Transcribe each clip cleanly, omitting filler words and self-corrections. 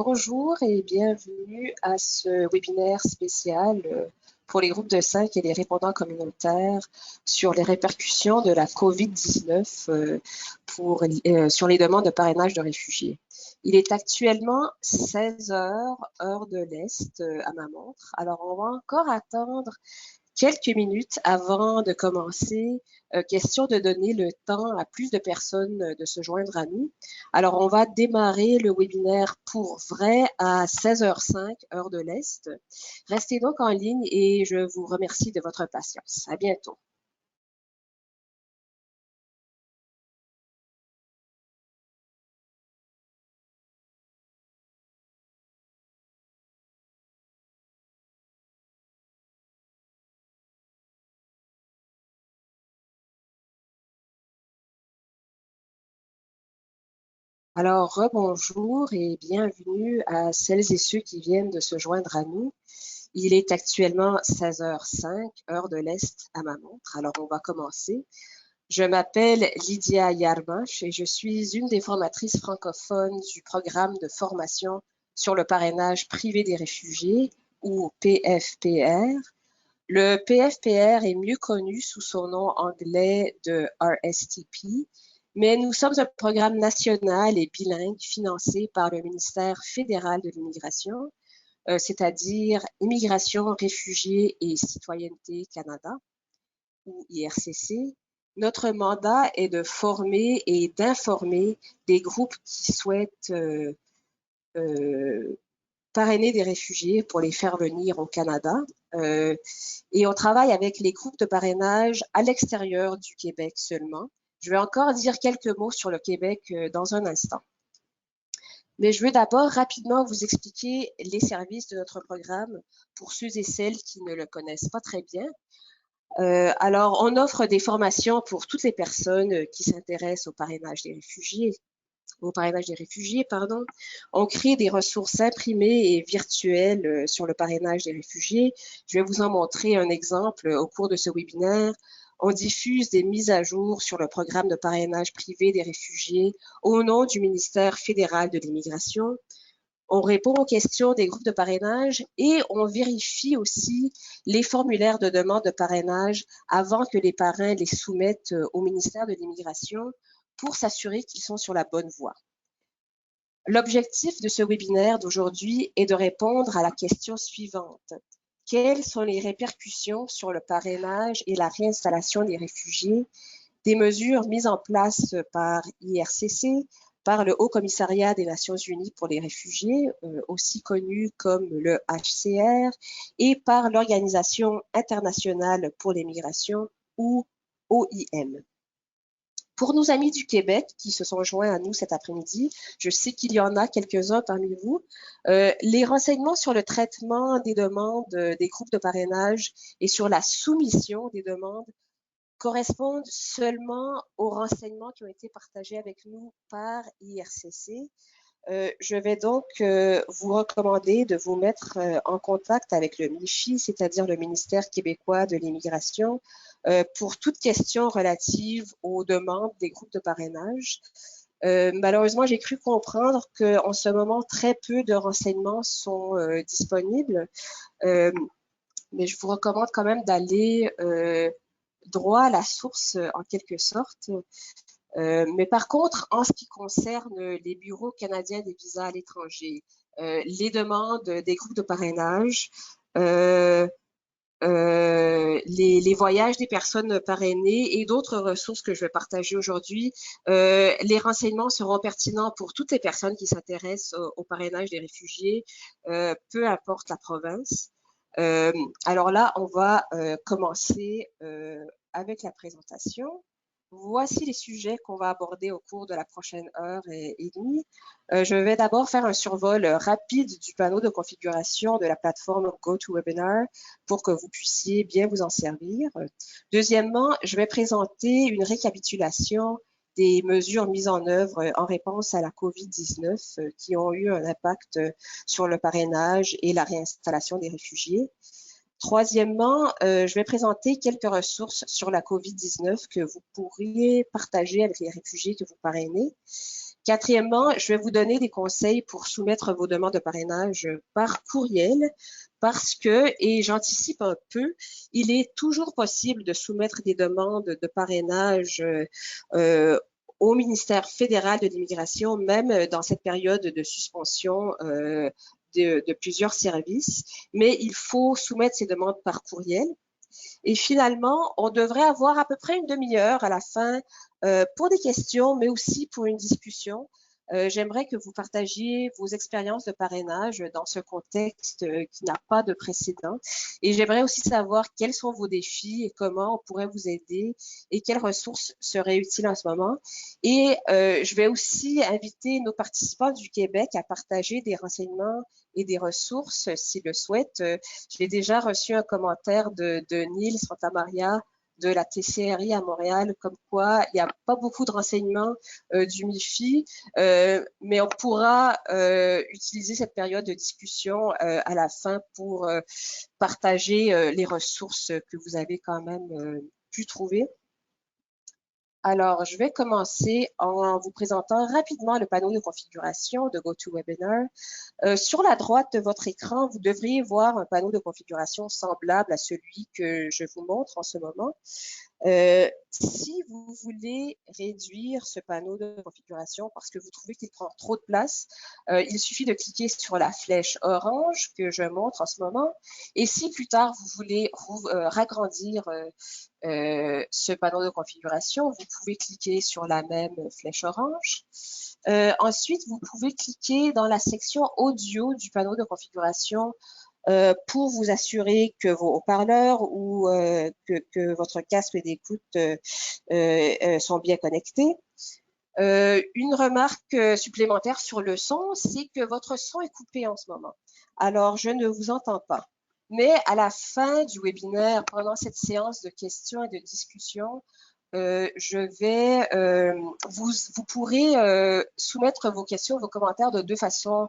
Bonjour et bienvenue à ce webinaire spécial pour les groupes de 5 et les répondants communautaires sur les répercussions de la COVID-19 sur les demandes de parrainage de réfugiés. Il est actuellement 16 heures, heure de l'Est, à ma montre. Alors, on va encore attendre quelques minutes avant de commencer. Question de donner le temps à plus de personnes de se joindre à nous. Alors, on va démarrer le webinaire pour vrai à 16h05, heure de l'Est. Restez donc en ligne et je vous remercie de votre patience. À bientôt. Alors, rebonjour et bienvenue à celles et ceux qui viennent de se joindre à nous. Il est actuellement 16h05, heure de l'Est à ma montre. Alors, on va commencer. Je m'appelle Lydia Yarbash et je suis une des formatrices francophones du programme de formation sur le parrainage privé des réfugiés, ou PFPR. Le PFPR est mieux connu sous son nom anglais de RSTP, mais nous sommes un programme national et bilingue financé par le ministère fédéral de l'Immigration, c'est-à-dire Immigration, Réfugiés et Citoyenneté Canada, ou IRCC. Notre mandat est de former et d'informer des groupes qui souhaitent parrainer des réfugiés pour les faire venir au Canada. Et on travaille avec les groupes de parrainage à l'extérieur du Québec seulement. Je vais encore dire quelques mots sur le Québec dans un instant. Mais je veux d'abord rapidement vous expliquer les services de notre programme pour ceux et celles qui ne le connaissent pas très bien. Alors, on offre des formations pour toutes les personnes qui s'intéressent au parrainage des réfugiés. On crée des ressources imprimées et virtuelles sur le parrainage des réfugiés. Je vais vous en montrer un exemple au cours de ce webinaire. On diffuse des mises à jour sur le programme de parrainage privé des réfugiés au nom du ministère fédéral de l'Immigration. On répond aux questions des groupes de parrainage et on vérifie aussi les formulaires de demande de parrainage avant que les parrains les soumettent au ministère de l'Immigration pour s'assurer qu'ils sont sur la bonne voie. L'objectif de ce webinaire d'aujourd'hui est de répondre à la question suivante. Quelles sont les répercussions sur le parrainage et la réinstallation des réfugiés des mesures mises en place par IRCC, par le Haut Commissariat des Nations Unies pour les réfugiés, aussi connu comme le HCR, et par l'Organisation internationale pour les migrations, ou OIM. Pour nos amis du Québec qui se sont joints à nous cet après-midi, je sais qu'il y en a quelques-uns parmi vous, les renseignements sur le traitement des demandes des groupes de parrainage et sur la soumission des demandes correspondent seulement aux renseignements qui ont été partagés avec nous par IRCC. Je vais donc vous recommander de vous mettre en contact avec le MIFI, c'est-à-dire le ministère québécois de l'Immigration, pour toute question relative aux demandes des groupes de parrainage. Malheureusement, j'ai cru comprendre qu'en ce moment, très peu de renseignements sont disponibles, mais je vous recommande quand même d'aller droit à la source en quelque sorte. Mais par contre, en ce qui concerne les bureaux canadiens des visas à l'étranger, les demandes des groupes de parrainage, les voyages des personnes parrainées et d'autres ressources que je vais partager aujourd'hui, les renseignements seront pertinents pour toutes les personnes qui s'intéressent au parrainage des réfugiés, peu importe la province. Alors là, on va commencer avec la présentation. Voici les sujets qu'on va aborder au cours de la prochaine heure et demie. Je vais d'abord faire un survol rapide du panneau de configuration de la plateforme GoToWebinar pour que vous puissiez bien vous en servir. Deuxièmement, je vais présenter une récapitulation des mesures mises en œuvre en réponse à la COVID-19 qui ont eu un impact sur le parrainage et la réinstallation des réfugiés. Troisièmement, je vais présenter quelques ressources sur la COVID-19 que vous pourriez partager avec les réfugiés que vous parrainez. Quatrièmement, je vais vous donner des conseils pour soumettre vos demandes de parrainage par courriel parce que, et j'anticipe un peu, il est toujours possible de soumettre des demandes de parrainage au ministère fédéral de l'immigration, même dans cette période de suspension de plusieurs services, mais il faut soumettre ces demandes par courriel. Et finalement, on devrait avoir à peu près une demi-heure à la fin pour des questions, mais aussi pour une discussion. J'aimerais que vous partagiez vos expériences de parrainage dans ce contexte qui n'a pas de précédent. Et j'aimerais aussi savoir quels sont vos défis et comment on pourrait vous aider et quelles ressources seraient utiles en ce moment. Et je vais aussi inviter nos participants du Québec à partager des renseignements et des ressources s'ils le souhaitent. J'ai déjà reçu un commentaire de Neil Santamaria de la TCRI à Montréal, comme quoi il n'y a pas beaucoup de renseignements du MIFI, mais on pourra utiliser cette période de discussion à la fin pour partager les ressources que vous avez quand même pu trouver. Alors, je vais commencer en vous présentant rapidement le panneau de configuration de GoToWebinar. Sur la droite de votre écran, vous devriez voir un panneau de configuration semblable à celui que je vous montre en ce moment. Si vous voulez réduire ce panneau de configuration parce que vous trouvez qu'il prend trop de place, il suffit de cliquer sur la flèche orange que je montre en ce moment. Et si plus tard vous voulez ragrandir ce panneau de configuration, vous pouvez cliquer sur la même flèche orange. Ensuite, vous pouvez cliquer dans la section audio du panneau de configuration pour vous assurer que vos haut-parleurs ou que votre casque d'écoute sont bien connectés. Une remarque supplémentaire sur le son, c'est que votre son est coupé en ce moment. Alors, je ne vous entends pas. Mais à la fin du webinaire, pendant cette séance de questions et de discussions, vous pourrez soumettre vos questions, vos commentaires de deux façons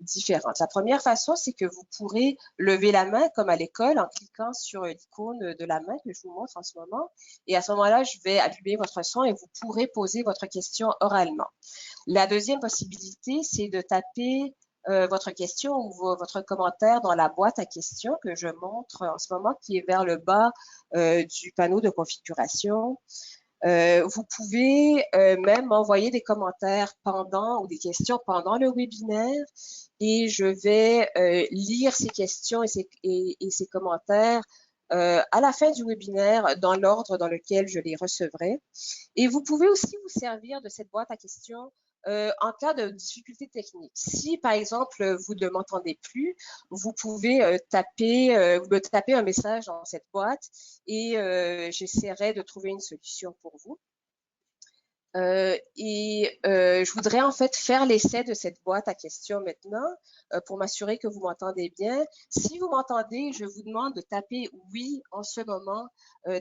différentes. La première façon, c'est que vous pourrez lever la main comme à l'école en cliquant sur l'icône de la main que je vous montre en ce moment. Et à ce moment-là, je vais allumer votre son et vous pourrez poser votre question oralement. La deuxième possibilité, c'est de taper votre question ou votre commentaire dans la boîte à questions que je montre en ce moment, qui est vers le bas du panneau de configuration. Vous pouvez même envoyer des commentaires pendant ou des questions pendant le webinaire et je vais lire ces questions et ces commentaires à la fin du webinaire dans l'ordre dans lequel je les recevrai. Et vous pouvez aussi vous servir de cette boîte à questions en cas de difficulté technique. Si, par exemple, vous ne m'entendez plus, vous pouvez me taper un message dans cette boîte et j'essaierai de trouver une solution pour vous. Je voudrais en fait faire l'essai de cette boîte à questions maintenant pour m'assurer que vous m'entendez bien. Si vous m'entendez, je vous demande de taper oui en ce moment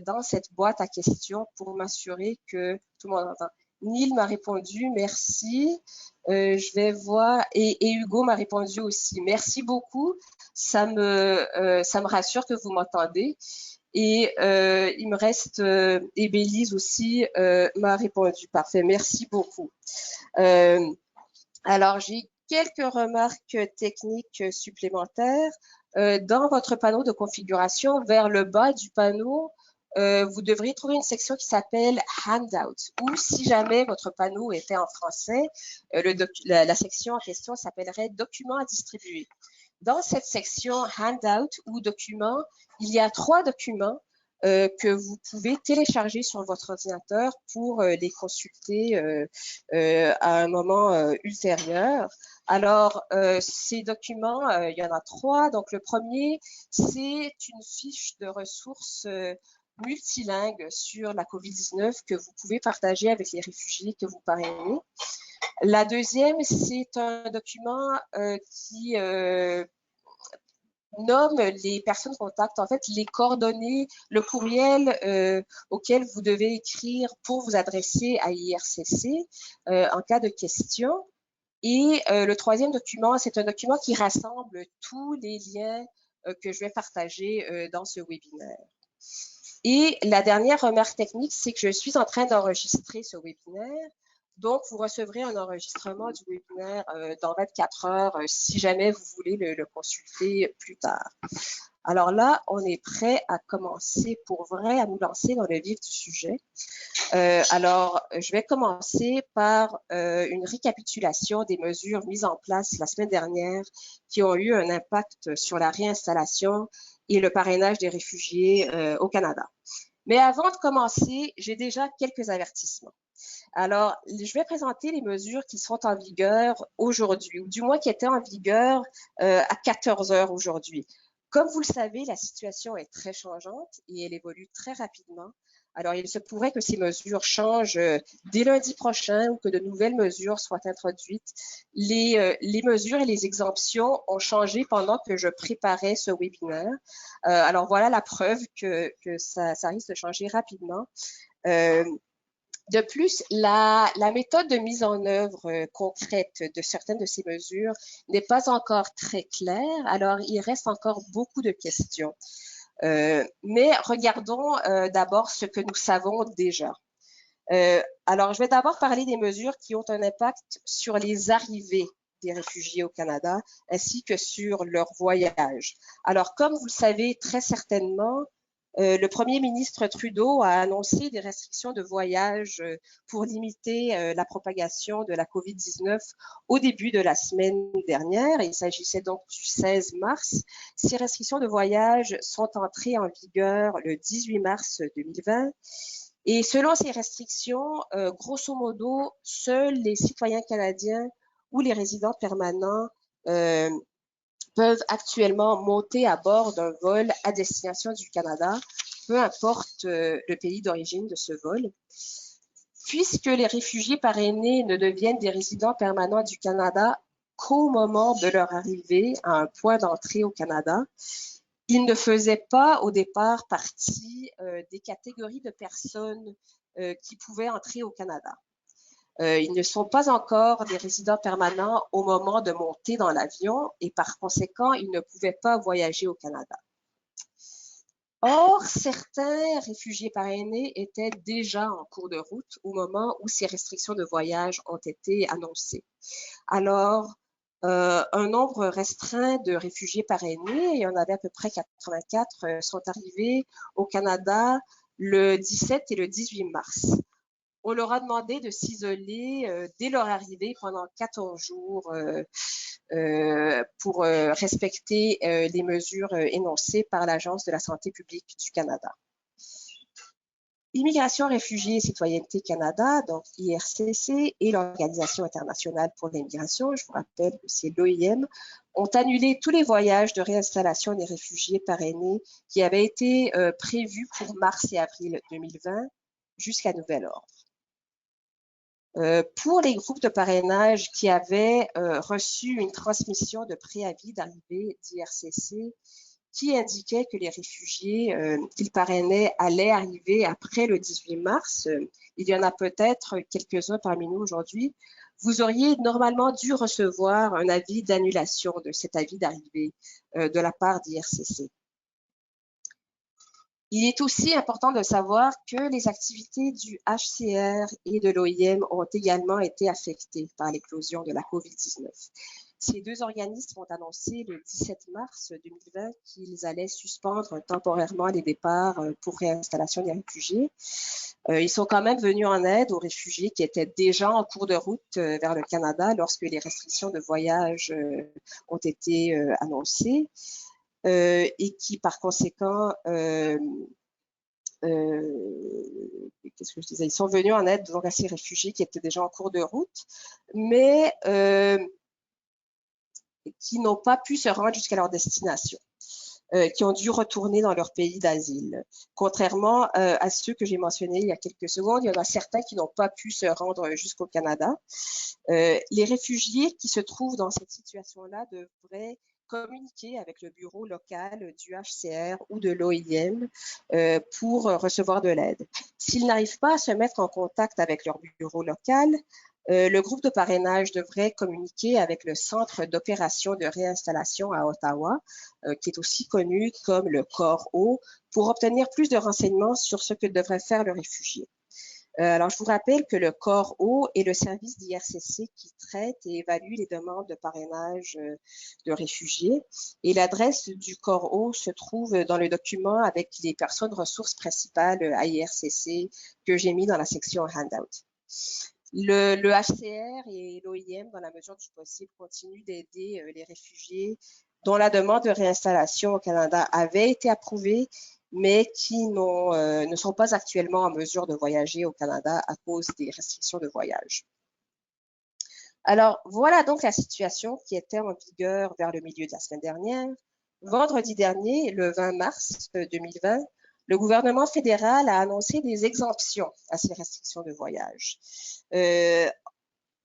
dans cette boîte à questions pour m'assurer que tout le monde entend. Neil m'a répondu, merci. Je vais voir et Hugo m'a répondu aussi. Merci beaucoup. Ça me rassure que vous m'entendez. Et il me reste, et Bélise aussi m'a répondu. Parfait, merci beaucoup. Alors, j'ai quelques remarques techniques supplémentaires. Dans votre panneau de configuration, vers le bas du panneau, vous devriez trouver une section qui s'appelle Handout, ou si jamais votre panneau était en français, la section en question s'appellerait Documents à distribuer. Dans cette section Handout ou Documents, il y a 3 documents que vous pouvez télécharger sur votre ordinateur pour les consulter à un moment ultérieur. Alors, ces documents, il y en a 3. Donc, le premier, c'est une fiche de ressources multilingue sur la COVID-19 que vous pouvez partager avec les réfugiés que vous parrainez. La deuxième, c'est un document qui nomme les personnes contacts, en fait, les coordonnées, le courriel auquel vous devez écrire pour vous adresser à IRCC en cas de question. Et le troisième document, c'est un document qui rassemble tous les liens que je vais partager dans ce webinaire. Et la dernière remarque technique, c'est que je suis en train d'enregistrer ce webinaire. Donc, vous recevrez un enregistrement du webinaire dans 24 heures si jamais vous voulez le consulter plus tard. Alors là, on est prêt à commencer pour vrai, à nous lancer dans le vif du sujet. Alors, je vais commencer par une récapitulation des mesures mises en place la semaine dernière qui ont eu un impact sur la réinstallation et le parrainage des réfugiés au Canada. Mais avant de commencer, j'ai déjà quelques avertissements. Alors, je vais présenter les mesures qui sont en vigueur aujourd'hui, ou du moins qui étaient en vigueur à 14 heures aujourd'hui. Comme vous le savez, la situation est très changeante et elle évolue très rapidement. Alors, il se pourrait que ces mesures changent dès lundi prochain ou que de nouvelles mesures soient introduites. Les mesures et les exemptions ont changé pendant que je préparais ce webinaire. Alors, voilà la preuve que ça risque de changer rapidement. De plus, la méthode de mise en œuvre concrète de certaines de ces mesures n'est pas encore très claire, alors il reste encore beaucoup de questions. Mais regardons d'abord ce que nous savons déjà. Alors, je vais d'abord parler des mesures qui ont un impact sur les arrivées des réfugiés au Canada, ainsi que sur leur voyage. Alors, comme vous le savez très certainement, le premier ministre Trudeau a annoncé des restrictions de voyage pour limiter la propagation de la COVID-19 au début de la semaine dernière. Il s'agissait donc du 16 mars. Ces restrictions de voyage sont entrées en vigueur le 18 mars 2020. Et selon ces restrictions, grosso modo, seuls les citoyens canadiens ou les résidents permanents peuvent actuellement monter à bord d'un vol à destination du Canada, peu importe le pays d'origine de ce vol. Puisque les réfugiés parrainés ne deviennent des résidents permanents du Canada qu'au moment de leur arrivée à un point d'entrée au Canada, ils ne faisaient pas au départ partie des catégories de personnes qui pouvaient entrer au Canada. Ils ne sont pas encore des résidents permanents au moment de monter dans l'avion et par conséquent, ils ne pouvaient pas voyager au Canada. Or, certains réfugiés parrainés étaient déjà en cours de route au moment où ces restrictions de voyage ont été annoncées. Alors, un nombre restreint de réfugiés parrainés, il y en avait à peu près 84, sont arrivés au Canada le 17 et le 18 mars. On leur a demandé de s'isoler dès leur arrivée pendant 14 jours pour respecter les mesures énoncées par l'Agence de la santé publique du Canada. Immigration, réfugiés et citoyenneté Canada, donc IRCC, et l'Organisation internationale pour l'immigration, je vous rappelle que c'est l'OIM, ont annulé tous les voyages de réinstallation des réfugiés parrainés qui avaient été prévus pour mars et avril 2020 jusqu'à nouvel ordre. Pour les groupes de parrainage qui avaient reçu une transmission de préavis d'arrivée d'IRCC qui indiquait que les réfugiés qu'ils parrainaient allaient arriver après le 18 mars, il y en a peut-être quelques-uns parmi nous aujourd'hui, vous auriez normalement dû recevoir un avis d'annulation de cet avis d'arrivée de la part d'IRCC. Il est aussi important de savoir que les activités du HCR et de l'OIM ont également été affectées par l'éclosion de la COVID-19. Ces deux organismes ont annoncé le 17 mars 2020 qu'ils allaient suspendre temporairement les départs pour réinstallation des réfugiés. Ils sont quand même venus en aide aux réfugiés qui étaient déjà en cours de route vers le Canada lorsque les restrictions de voyage ont été annoncées. Et qui, par conséquent, qu'est-ce que je disais, ils sont venus en aide donc à ces réfugiés qui étaient déjà en cours de route, mais qui n'ont pas pu se rendre jusqu'à leur destination, qui ont dû retourner dans leur pays d'asile. Contrairement à ceux que j'ai mentionnés il y a quelques secondes, il y en a certains qui n'ont pas pu se rendre jusqu'au Canada. Les réfugiés qui se trouvent dans cette situation-là devraient communiquer avec le bureau local du HCR ou de l'OIM pour recevoir de l'aide. S'ils n'arrivent pas à se mettre en contact avec leur bureau local, le groupe de parrainage devrait communiquer avec le Centre d'opération de réinstallation à Ottawa, qui est aussi connu comme le CORO, pour obtenir plus de renseignements sur ce que devrait faire le réfugié. Alors, je vous rappelle que le corps O est le service d'IRCC qui traite et évalue les demandes de parrainage de réfugiés. Et l'adresse du corps O se trouve dans le document avec les personnes ressources principales à IRCC que j'ai mis dans la section Handout. Le HCR et l'OIM, dans la mesure du possible, continuent d'aider les réfugiés dont la demande de réinstallation au Canada avait été approuvée, mais qui ne sont pas actuellement en mesure de voyager au Canada à cause des restrictions de voyage. Alors, voilà donc la situation qui était en vigueur vers le milieu de la semaine dernière. Vendredi dernier, le 20 mars 2020, le gouvernement fédéral a annoncé des exemptions à ces restrictions de voyage.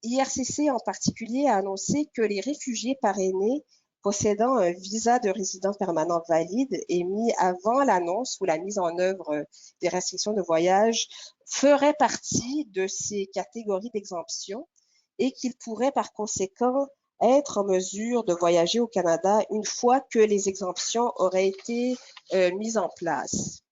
IRCC en particulier a annoncé que les réfugiés parrainés possédant un visa de résident permanent valide émis avant l'annonce ou la mise en œuvre des restrictions de voyage feraient partie de ces catégories d'exemption et qu'ils pourraient par conséquent être en mesure de voyager au Canada une fois que les exemptions auraient été mises en place.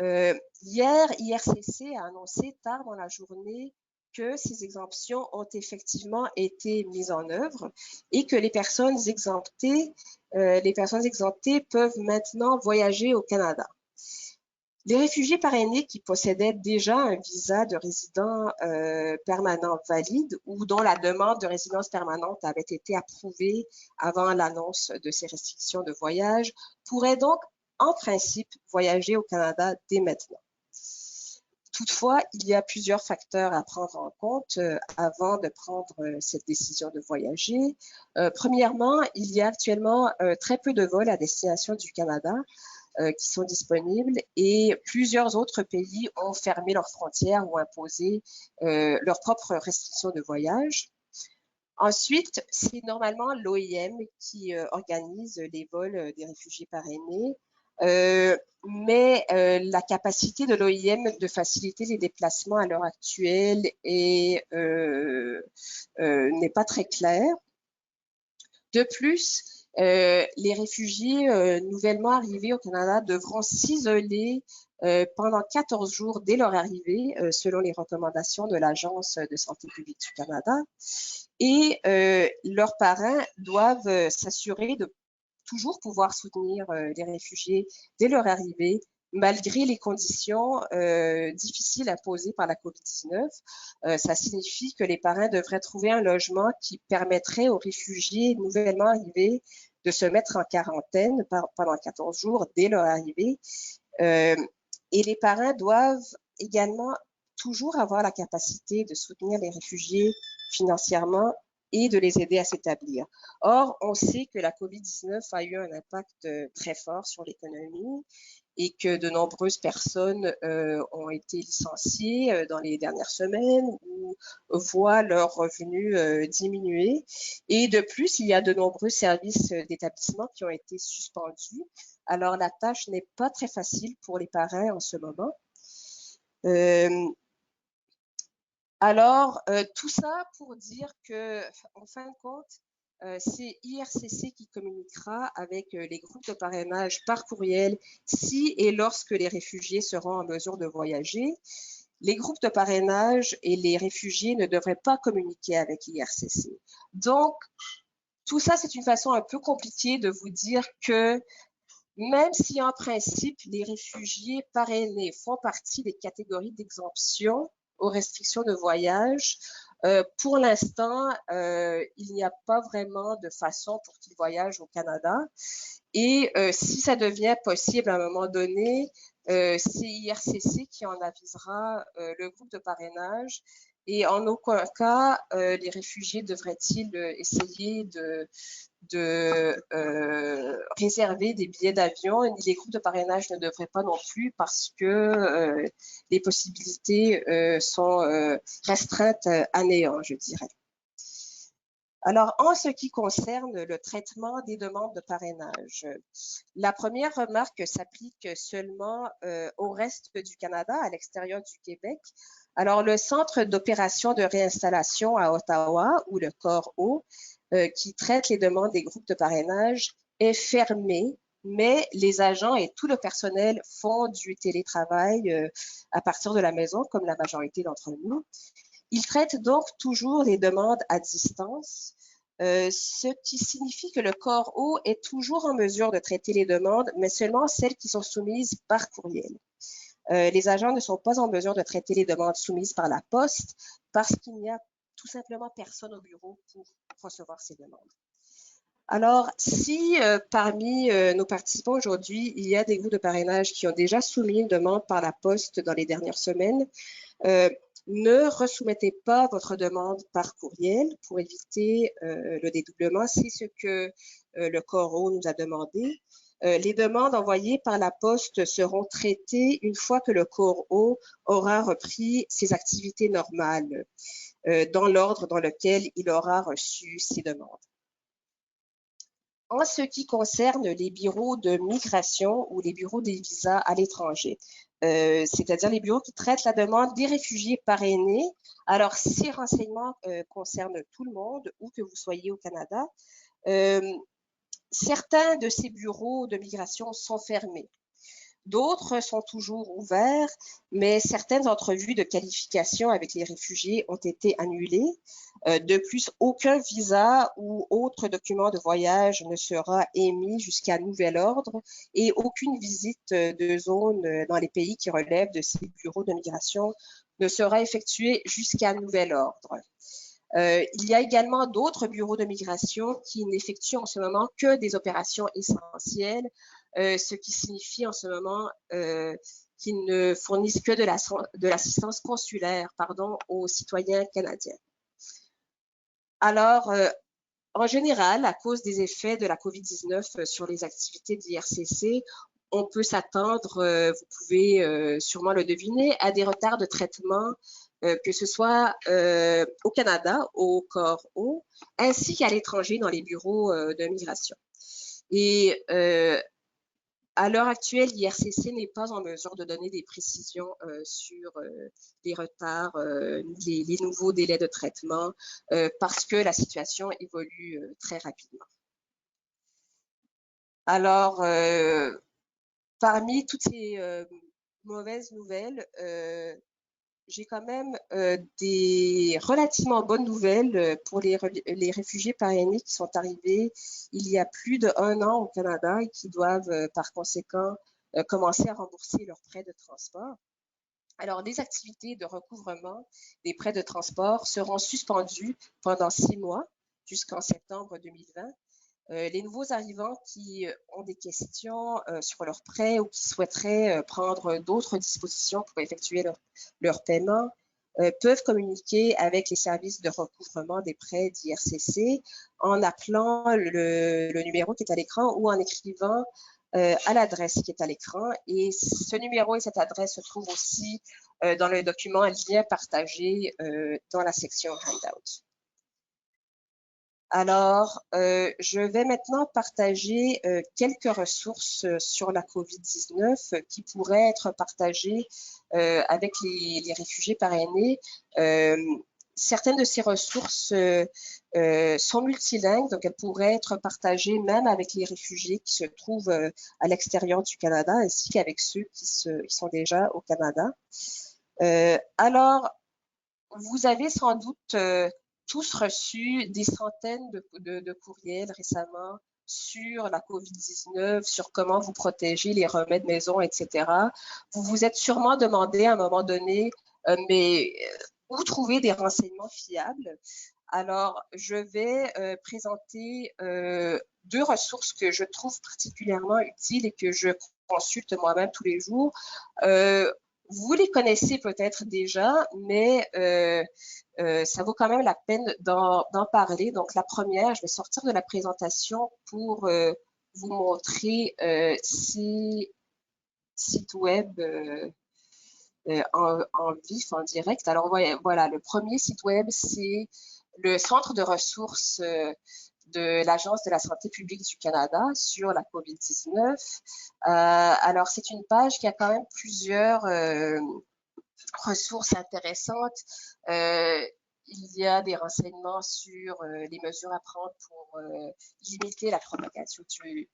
Hier, IRCC a annoncé tard dans la journée que ces exemptions ont effectivement été mises en œuvre et que les personnes exemptées peuvent maintenant voyager au Canada. Les réfugiés parrainés qui possédaient déjà un visa de résident permanent valide ou dont la demande de résidence permanente avait été approuvée avant l'annonce de ces restrictions de voyage pourraient donc en principe voyager au Canada dès maintenant. Toutefois, il y a plusieurs facteurs à prendre en compte avant de prendre cette décision de voyager. Premièrement, il y a actuellement très peu de vols à destination du Canada qui sont disponibles et plusieurs autres pays ont fermé leurs frontières ou imposé leurs propres restrictions de voyage. Ensuite, c'est normalement l'OIM qui organise les vols des réfugiés parrainés, mais la capacité de l'OIM de faciliter les déplacements à l'heure actuelle n'est pas très claire. De plus, les réfugiés nouvellement arrivés au Canada devront s'isoler pendant 14 jours dès leur arrivée, selon les recommandations de l'Agence de santé publique du Canada. Et leurs parrains doivent s'assurer de toujours pouvoir soutenir les réfugiés dès leur arrivée, malgré les conditions difficiles imposées par la COVID-19. Ça signifie que les parrains devraient trouver un logement qui permettrait aux réfugiés nouvellement arrivés de se mettre en quarantaine pendant 14 jours dès leur arrivée. Et les parrains doivent également toujours avoir la capacité de soutenir les réfugiés financièrement et de les aider à s'établir. Or, on sait que la COVID-19 a eu un impact très fort sur l'économie et que de nombreuses personnes ont été licenciées dans les dernières semaines ou voient leurs revenus diminuer. Et de plus, il y a de nombreux services d'établissement qui ont été suspendus. Alors, la tâche n'est pas très facile pour les parrains en ce moment. Alors, tout ça pour dire que, en fin de compte, c'est IRCC qui communiquera avec les groupes de parrainage par courriel si et lorsque les réfugiés seront en mesure de voyager. Les groupes de parrainage et les réfugiés ne devraient pas communiquer avec IRCC. Donc, tout ça, c'est une façon un peu compliquée de vous dire que même si en principe, les réfugiés parrainés font partie des catégories d'exemption aux restrictions de voyage, pour l'instant, il n'y a pas vraiment de façon pour qu'ils voyagent au Canada. Et si ça devient possible à un moment donné, c'est IRCC qui en avisera le groupe de parrainage. Et en aucun cas, les réfugiés devraient-ils essayer de réserver des billets d'avion. Les groupes de parrainage ne devraient pas non plus parce que les possibilités sont restreintes à néant, je dirais. Alors, en ce qui concerne le traitement des demandes de parrainage, la première remarque s'applique seulement au reste du Canada, à l'extérieur du Québec. Alors, le Centre d'opération de réinstallation à Ottawa, ou le CORO, qui traite les demandes des groupes de parrainage, est fermé mais les agents et tout le personnel font du télétravail à partir de la maison, comme la majorité d'entre nous. Ils traitent donc toujours les demandes à distance, ce qui signifie que le corps O est toujours en mesure de traiter les demandes, mais seulement celles qui sont soumises par courriel. Les agents ne sont pas en mesure de traiter les demandes soumises par la poste parce qu'il n'y a tout simplement personne au bureau pour recevoir ces demandes. Alors, si parmi nos participants aujourd'hui, il y a des groupes de parrainage qui ont déjà soumis une demande par la poste dans les dernières semaines, ne resoumettez pas votre demande par courriel pour éviter le dédoublement. C'est ce que le CORO nous a demandé. Les demandes envoyées par la poste seront traitées une fois que le CORO aura repris ses activités normales dans l'ordre dans lequel il aura reçu ses demandes. En ce qui concerne les bureaux de migration ou les bureaux des visas à l'étranger, c'est-à-dire les bureaux qui traitent la demande des réfugiés parrainés. Alors, ces renseignements concernent tout le monde, où que vous soyez au Canada. Certains de ces bureaux de migration sont fermés. D'autres sont toujours ouverts, mais certaines entrevues de qualification avec les réfugiés ont été annulées. De plus, aucun visa ou autre document de voyage ne sera émis jusqu'à nouvel ordre et aucune visite de zone dans les pays qui relèvent de ces bureaux de migration ne sera effectuée jusqu'à nouvel ordre. Il y a également d'autres bureaux de migration qui n'effectuent en ce moment que des opérations essentielles, ce qui signifie en ce moment qu'ils ne fournissent que de l'assistance consulaire aux citoyens canadiens. Alors, en général, à cause des effets de la COVID-19 sur les activités de l'IRCC, on peut s'attendre, vous pouvez sûrement le deviner, à des retards de traitement, que ce soit au Canada, au corps O, ainsi qu'à l'étranger dans les bureaux de migration. Et à l'heure actuelle, l'IRCC n'est pas en mesure de donner des précisions sur les retards, les nouveaux délais de traitement, parce que la situation évolue très rapidement. Alors, parmi toutes ces mauvaises nouvelles, j'ai quand même des relativement bonnes nouvelles pour les réfugiés parrainés qui sont arrivés il y a plus d'1 an au Canada et qui doivent par conséquent commencer à rembourser leurs frais de transport. Alors, les activités de recouvrement des frais de transport seront suspendues pendant 6 mois jusqu'en septembre 2020. Les nouveaux arrivants qui ont des questions sur leurs prêts ou qui souhaiteraient prendre d'autres dispositions pour effectuer leur paiement peuvent communiquer avec les services de recouvrement des prêts d'IRCC en appelant le numéro qui est à l'écran ou en écrivant à l'adresse qui est à l'écran. Et ce numéro et cette adresse se trouvent aussi dans le document lien partagé dans la section Handout. Alors, je vais maintenant partager quelques ressources sur la COVID-19 qui pourraient être partagées avec les réfugiés parrainés. Certaines de ces ressources sont multilingues, donc elles pourraient être partagées même avec les réfugiés qui se trouvent à l'extérieur du Canada, ainsi qu'avec ceux qui sont déjà au Canada. Alors, vous avez sans doute tous reçu des centaines de courriels récemment sur la COVID-19, sur comment vous protéger, les remèdes maison, etc. Vous vous êtes sûrement demandé à un moment donné, mais où trouver des renseignements fiables? Alors, je vais présenter 2 ressources que je trouve particulièrement utiles et que je consulte moi-même tous les jours. Vous les connaissez peut-être déjà, mais ça vaut quand même la peine d'en parler. Donc, la première, je vais sortir de la présentation pour vous montrer ces sites web en vif, en direct. Alors, voilà, le premier site web, c'est le centre de ressources de l'Agence de la santé publique du Canada sur la COVID-19. Alors, c'est une page qui a quand même plusieurs ressources intéressantes. il y a des renseignements sur les mesures à prendre pour limiter la propagation du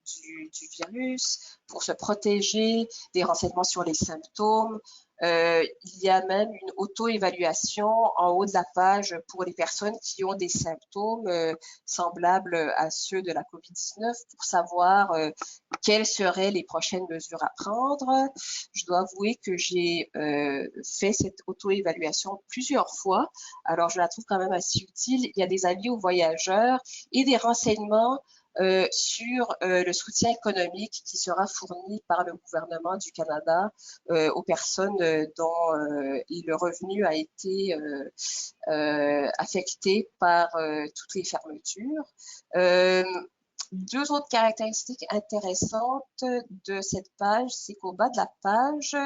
virus, pour se protéger, des renseignements sur les symptômes. Il y a même une auto-évaluation en haut de la page pour les personnes qui ont des symptômes semblables à ceux de la COVID-19 pour savoir quelles seraient les prochaines mesures à prendre. Je dois avouer que j'ai fait cette auto-évaluation plusieurs fois. Alors, je la trouve quand même assez utile. Il y a des avis aux voyageurs et des renseignements sur le soutien économique qui sera fourni par le gouvernement du Canada aux personnes dont le revenu a été affecté par toutes les fermetures. Deux autres caractéristiques intéressantes de cette page, c'est qu'au bas de la page,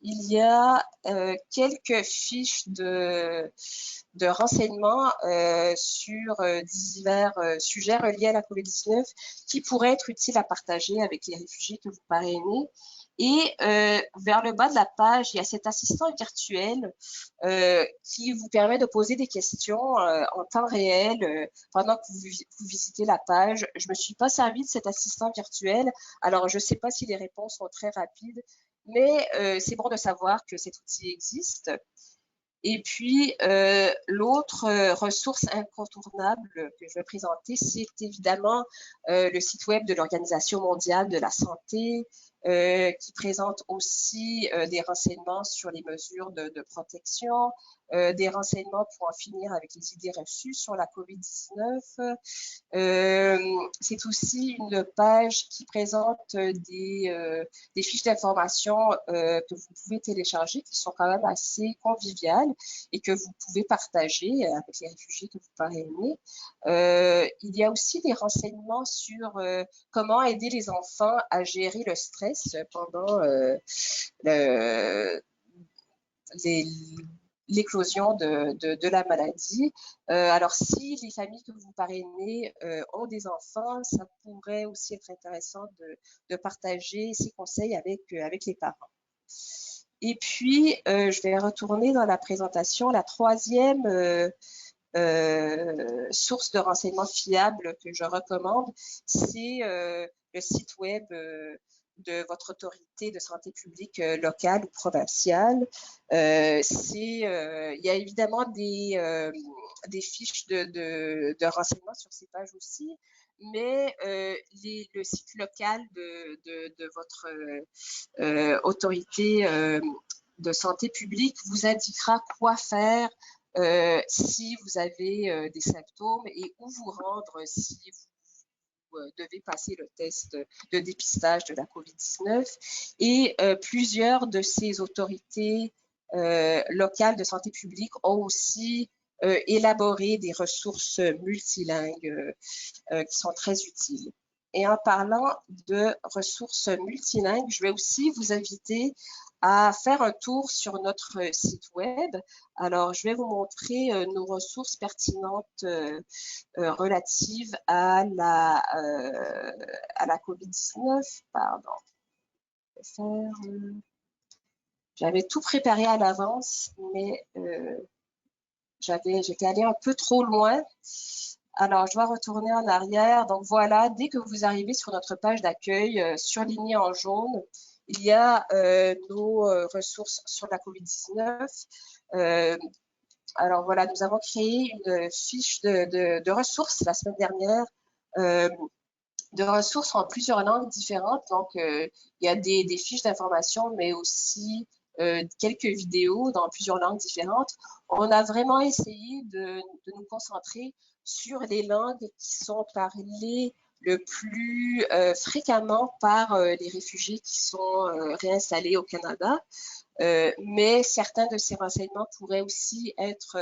il y a quelques fiches de renseignements sur divers sujets reliés à la COVID-19 qui pourraient être utiles à partager avec les réfugiés que vous parrainez. Et vers le bas de la page, il y a cet assistant virtuel qui vous permet de poser des questions en temps réel pendant que vous visitez la page. Je me suis pas servi de cet assistant virtuel, alors je sais pas si les réponses sont très rapides, mais c'est bon de savoir que cet outil existe. Et puis, l'autre ressource incontournable que je vais présenter, c'est évidemment le site web de l'Organisation mondiale de la santé, qui présente aussi des renseignements sur les mesures de protection, des renseignements pour en finir avec les idées reçues sur la COVID-19. C'est aussi une page qui présente des fiches d'information que vous pouvez télécharger, qui sont quand même assez conviviales et que vous pouvez partager avec les réfugiés que vous parrainez. Il y a aussi des renseignements sur comment aider les enfants à gérer le stress pendant l'éclosion de la maladie. Alors, si les familles que vous parrainez ont des enfants, ça pourrait aussi être intéressant de partager ces conseils avec les parents. Et puis, je vais retourner dans la présentation. La troisième source de renseignements fiables que je recommande, c'est le site web de votre autorité de santé publique locale ou provinciale. Il y a évidemment des fiches de renseignements sur ces pages aussi, mais le site local de votre autorité de santé publique vous indiquera quoi faire si vous avez des symptômes et où vous rendre si vous devez passer le test de dépistage de la COVID-19. Et plusieurs de ces autorités locales de santé publique ont aussi élaboré des ressources multilingues qui sont très utiles. Et en parlant de ressources multilingues, je vais aussi vous inviter à faire un tour sur notre site web. Alors, je vais vous montrer nos ressources pertinentes relatives à la COVID-19. Pardon. J'avais tout préparé à l'avance, mais j'étais allée un peu trop loin. Alors, je dois retourner en arrière. Donc, voilà, dès que vous arrivez sur notre page d'accueil, surlignée en jaune, il y a nos ressources sur la COVID-19. Alors, voilà, nous avons créé une fiche de ressources la semaine dernière, de ressources en plusieurs langues différentes. Donc, il y a des fiches d'information, mais aussi quelques vidéos dans plusieurs langues différentes. On a vraiment essayé de nous concentrer sur les langues qui sont parlées le plus fréquemment par les réfugiés qui sont réinstallés au Canada. Mais certains de ces renseignements pourraient aussi être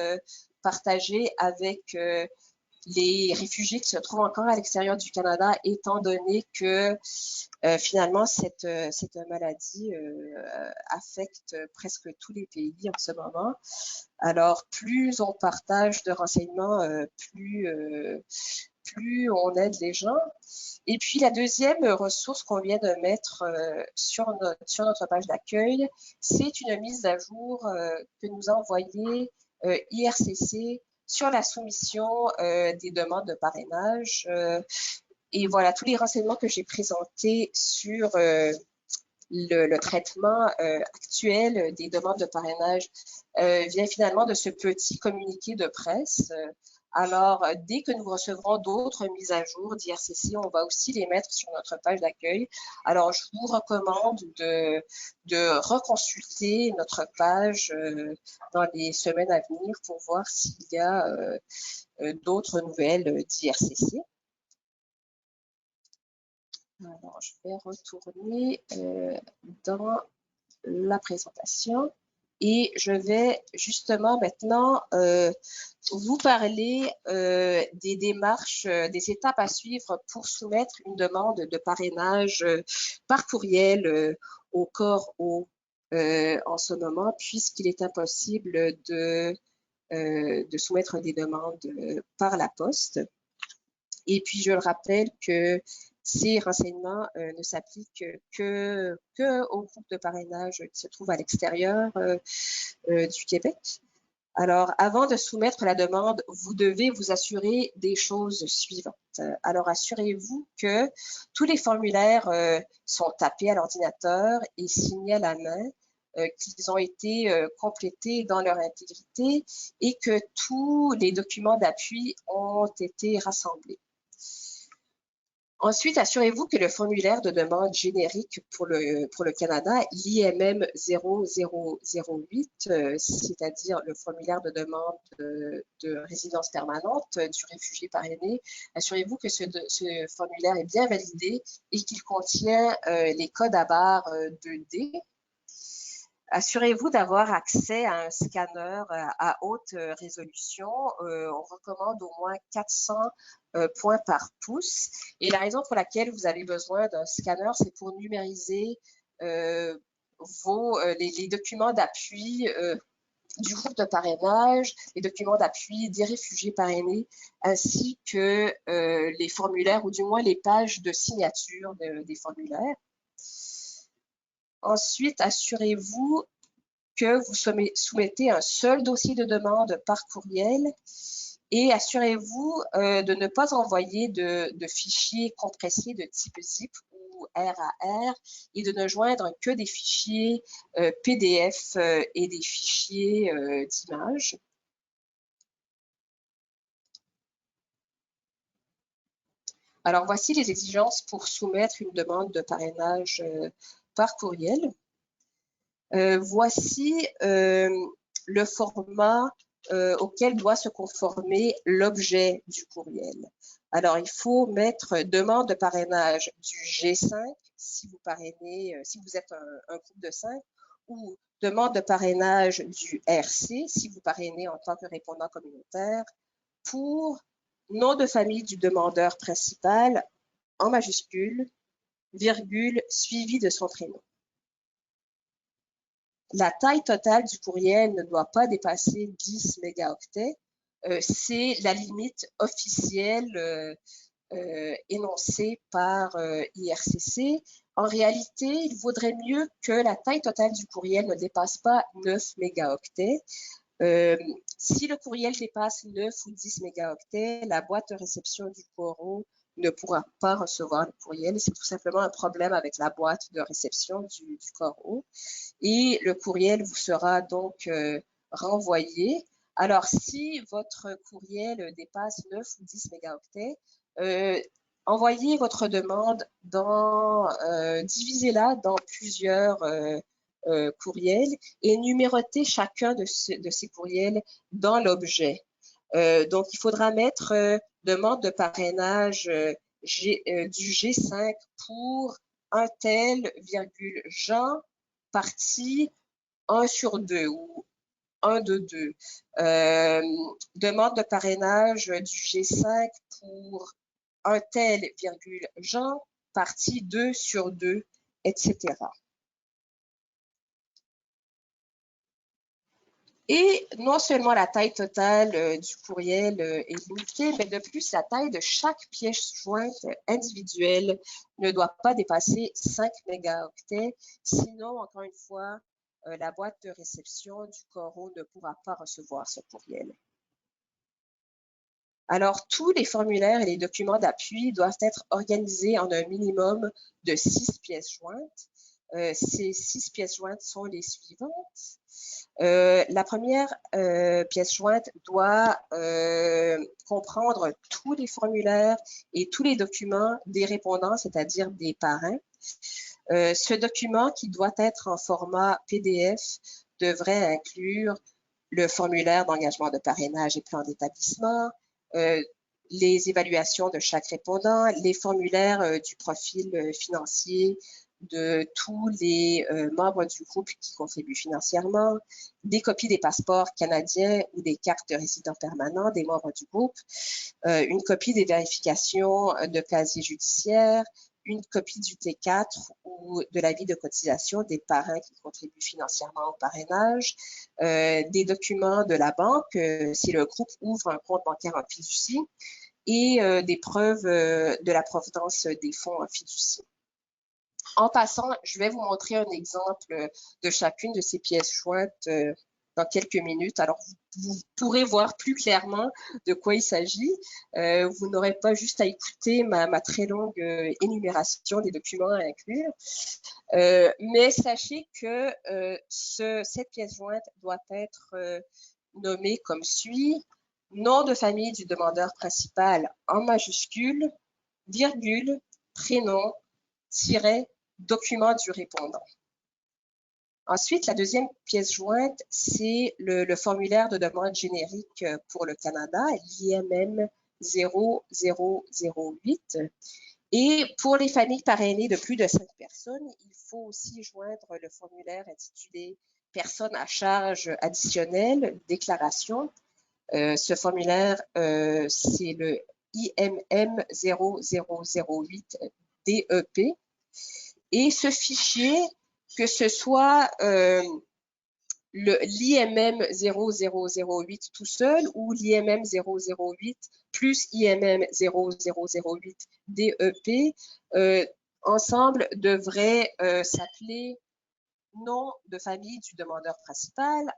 partagés avec les réfugiés qui se trouvent encore à l'extérieur du Canada, étant donné que finalement, cette maladie affecte presque tous les pays en ce moment. Alors, plus on partage de renseignements, plus on aide les gens. Et puis, la deuxième ressource qu'on vient de mettre sur notre page d'accueil, c'est une mise à jour que nous a envoyée IRCC sur la soumission des demandes de parrainage. Et voilà, tous les renseignements que j'ai présentés sur le traitement actuel des demandes de parrainage vient finalement de ce petit communiqué de presse. Alors, dès que nous recevrons d'autres mises à jour d'IRCC, on va aussi les mettre sur notre page d'accueil. Alors, je vous recommande de reconsulter notre page dans les semaines à venir pour voir s'il y a d'autres nouvelles d'IRCC. Alors, je vais retourner dans la présentation et je vais justement maintenant vous parler des démarches, des étapes à suivre pour soumettre une demande de parrainage par courriel au corps O en ce moment, puisqu'il est impossible de soumettre des demandes par la poste. Et puis, je le rappelle que ces renseignements ne s'appliquent que au groupe de parrainage qui se trouve à l'extérieur du Québec. Alors, avant de soumettre la demande, vous devez vous assurer des choses suivantes. Alors, assurez-vous que tous les formulaires sont tapés à l'ordinateur et signés à la main, qu'ils ont été complétés dans leur intégrité et que tous les documents d'appui ont été rassemblés. Ensuite, assurez-vous que le formulaire de demande générique pour le Canada, l'IMM 0008, c'est-à-dire le formulaire de demande de résidence permanente du réfugié parrainé, assurez-vous que ce formulaire est bien validé et qu'il contient les codes à barre 2D. Assurez-vous d'avoir accès à un scanner à haute résolution. On recommande au moins 400 points par pouce. Et la raison pour laquelle vous avez besoin d'un scanner, c'est pour numériser les documents d'appui du groupe de parrainage, les documents d'appui des réfugiés parrainés, ainsi que les formulaires, ou du moins les pages de signature des formulaires. Ensuite, assurez-vous que vous soumettez un seul dossier de demande par courriel et assurez-vous de ne pas envoyer de fichiers compressés de type zip ou RAR et de ne joindre que des fichiers PDF et des fichiers d'images. Alors, voici les exigences pour soumettre une demande de parrainage par courriel. Voici le format auquel doit se conformer l'objet du courriel. Alors, il faut mettre demande de parrainage du G5 si vous parrainez, si vous êtes un groupe de 5, ou demande de parrainage du RC si vous parrainez en tant que répondant communautaire, pour nom de famille du demandeur principal en majuscule, virgule, suivi de son prénom. La taille totale du courriel ne doit pas dépasser 10 mégaoctets. C'est la limite officielle énoncée par IRCC. En réalité, il vaudrait mieux que la taille totale du courriel ne dépasse pas 9 mégaoctets. Si le courriel dépasse 9 ou 10 mégaoctets, la boîte de réception du CORO ne pourra pas recevoir le courriel. C'est tout simplement un problème avec la boîte de réception du CORO. Et le courriel vous sera donc renvoyé. Alors, si votre courriel dépasse 9 ou 10 mégaoctets, envoyez votre demande divisez-la dans plusieurs courriels et numérotez chacun de ces courriels dans l'objet. Donc, il faudra mettre demande de parrainage du G5 pour un tel, virgule, Jean, partie 1 sur 2 ou 1 de 2. Demande de parrainage du G5 pour un tel, virgule, Jean, partie 2 sur 2, etc. Et non seulement la taille totale du courriel est limitée, mais de plus, la taille de chaque pièce jointe individuelle ne doit pas dépasser 5 mégaoctets. Sinon, encore une fois, la boîte de réception du Coro ne pourra pas recevoir ce courriel. Alors, tous les formulaires et les documents d'appui doivent être organisés en un minimum de 6 pièces jointes. Ces 6 pièces jointes sont les suivantes. La première pièce jointe doit comprendre tous les formulaires et tous les documents des répondants, c'est-à-dire des parrains. Ce document, qui doit être en format PDF, devrait inclure le formulaire d'engagement de parrainage et plan d'établissement, les évaluations de chaque répondant, les formulaires du profil financier de tous les membres du groupe qui contribuent financièrement, des copies des passeports canadiens ou des cartes de résident permanent des membres du groupe, une copie des vérifications de casier judiciaire, une copie du T4 ou de l'avis de cotisation des parrains qui contribuent financièrement au parrainage, des documents de la banque si le groupe ouvre un compte bancaire en fiducie et des preuves de la provenance des fonds en fiducie. En passant, je vais vous montrer un exemple de chacune de ces pièces jointes dans quelques minutes. Alors, vous pourrez voir plus clairement de quoi il s'agit. Vous n'aurez pas juste à écouter ma très longue énumération des documents à inclure. Mais sachez que cette pièce jointe doit être nommée comme suit: nom de famille du demandeur principal en majuscule, virgule, prénom, tiret, document du répondant. Ensuite, la deuxième pièce jointe, c'est le formulaire de demande générique pour le Canada, l'IMM 0008. Et pour les familles parrainées de plus de 5 personnes, il faut aussi joindre le formulaire intitulé « Personnes à charge additionnelle, déclaration ». Ce formulaire, c'est le IMM 0008 DEP. Et ce fichier, que ce soit l'IMM 0008 tout seul ou l'IMM 008 plus IMM 0008 DEP, ensemble devraient s'appeler nom de famille du demandeur principal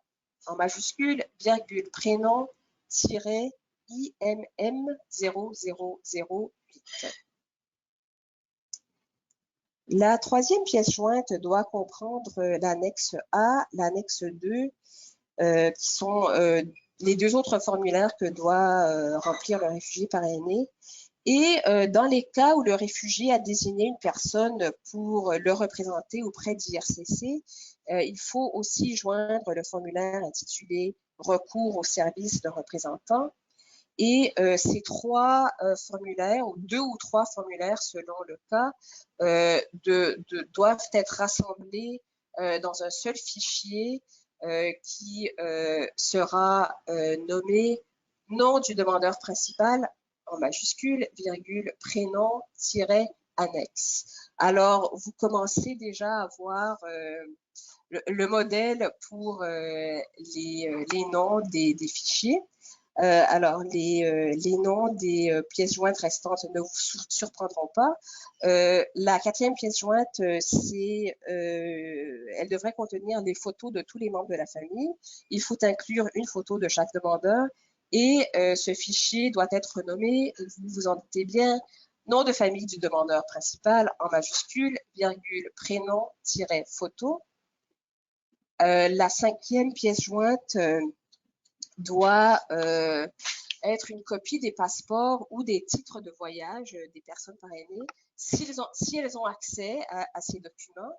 en majuscule, virgule, prénom, tiret, IMM 0008. La troisième pièce jointe doit comprendre l'annexe A, l'annexe 2, qui sont les deux autres formulaires que doit remplir le réfugié parrainé. Et dans les cas où le réfugié a désigné une personne pour le représenter auprès d'IRCC, il faut aussi joindre le formulaire intitulé « Recours au service de représentant ». Et ces trois formulaires, ou 2 ou 3 formulaires selon le cas, doivent être rassemblés dans un seul fichier qui sera nommé nom du demandeur principal en majuscule, virgule, prénom, tiret, annexe. Alors, vous commencez déjà à voir le modèle pour les noms des fichiers. Alors, les noms des pièces jointes restantes ne vous surprendront pas. La quatrième pièce jointe, elle devrait contenir les photos de tous les membres de la famille. Il faut inclure une photo de chaque demandeur et ce fichier doit être nommé, vous vous en doutez bien, nom de famille du demandeur principal en majuscule, virgule, prénom, tiret, photo. La cinquième pièce jointe doit être une copie des passeports ou des titres de voyage des personnes parrainées si elles ont accès à ces documents.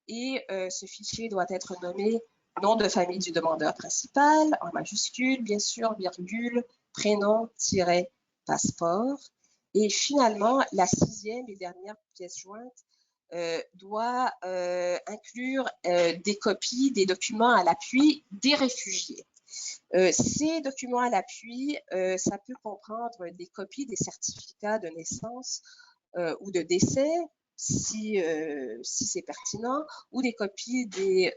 Et ce fichier doit être nommé nom de famille du demandeur principal en majuscule, bien sûr, virgule, prénom, tiret, passeport. Et finalement, la sixième et dernière pièce jointe doit inclure des copies des documents à l'appui des réfugiés. Ces documents à l'appui, ça peut comprendre des copies des certificats de naissance ou de décès, si c'est pertinent, ou des copies des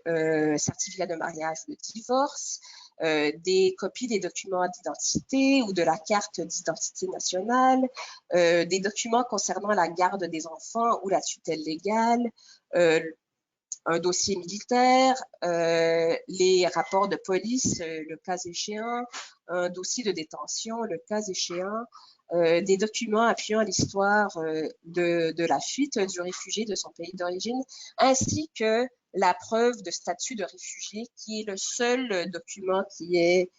certificats de mariage ou de divorce, des copies des documents d'identité ou de la carte d'identité nationale, des documents concernant la garde des enfants ou la tutelle légale, un dossier militaire, les rapports de police, le cas échéant, un dossier de détention, le cas échéant, des documents appuyant l'histoire de la fuite du réfugié de son pays d'origine, ainsi que la preuve de statut de réfugié, qui est le seul document qui est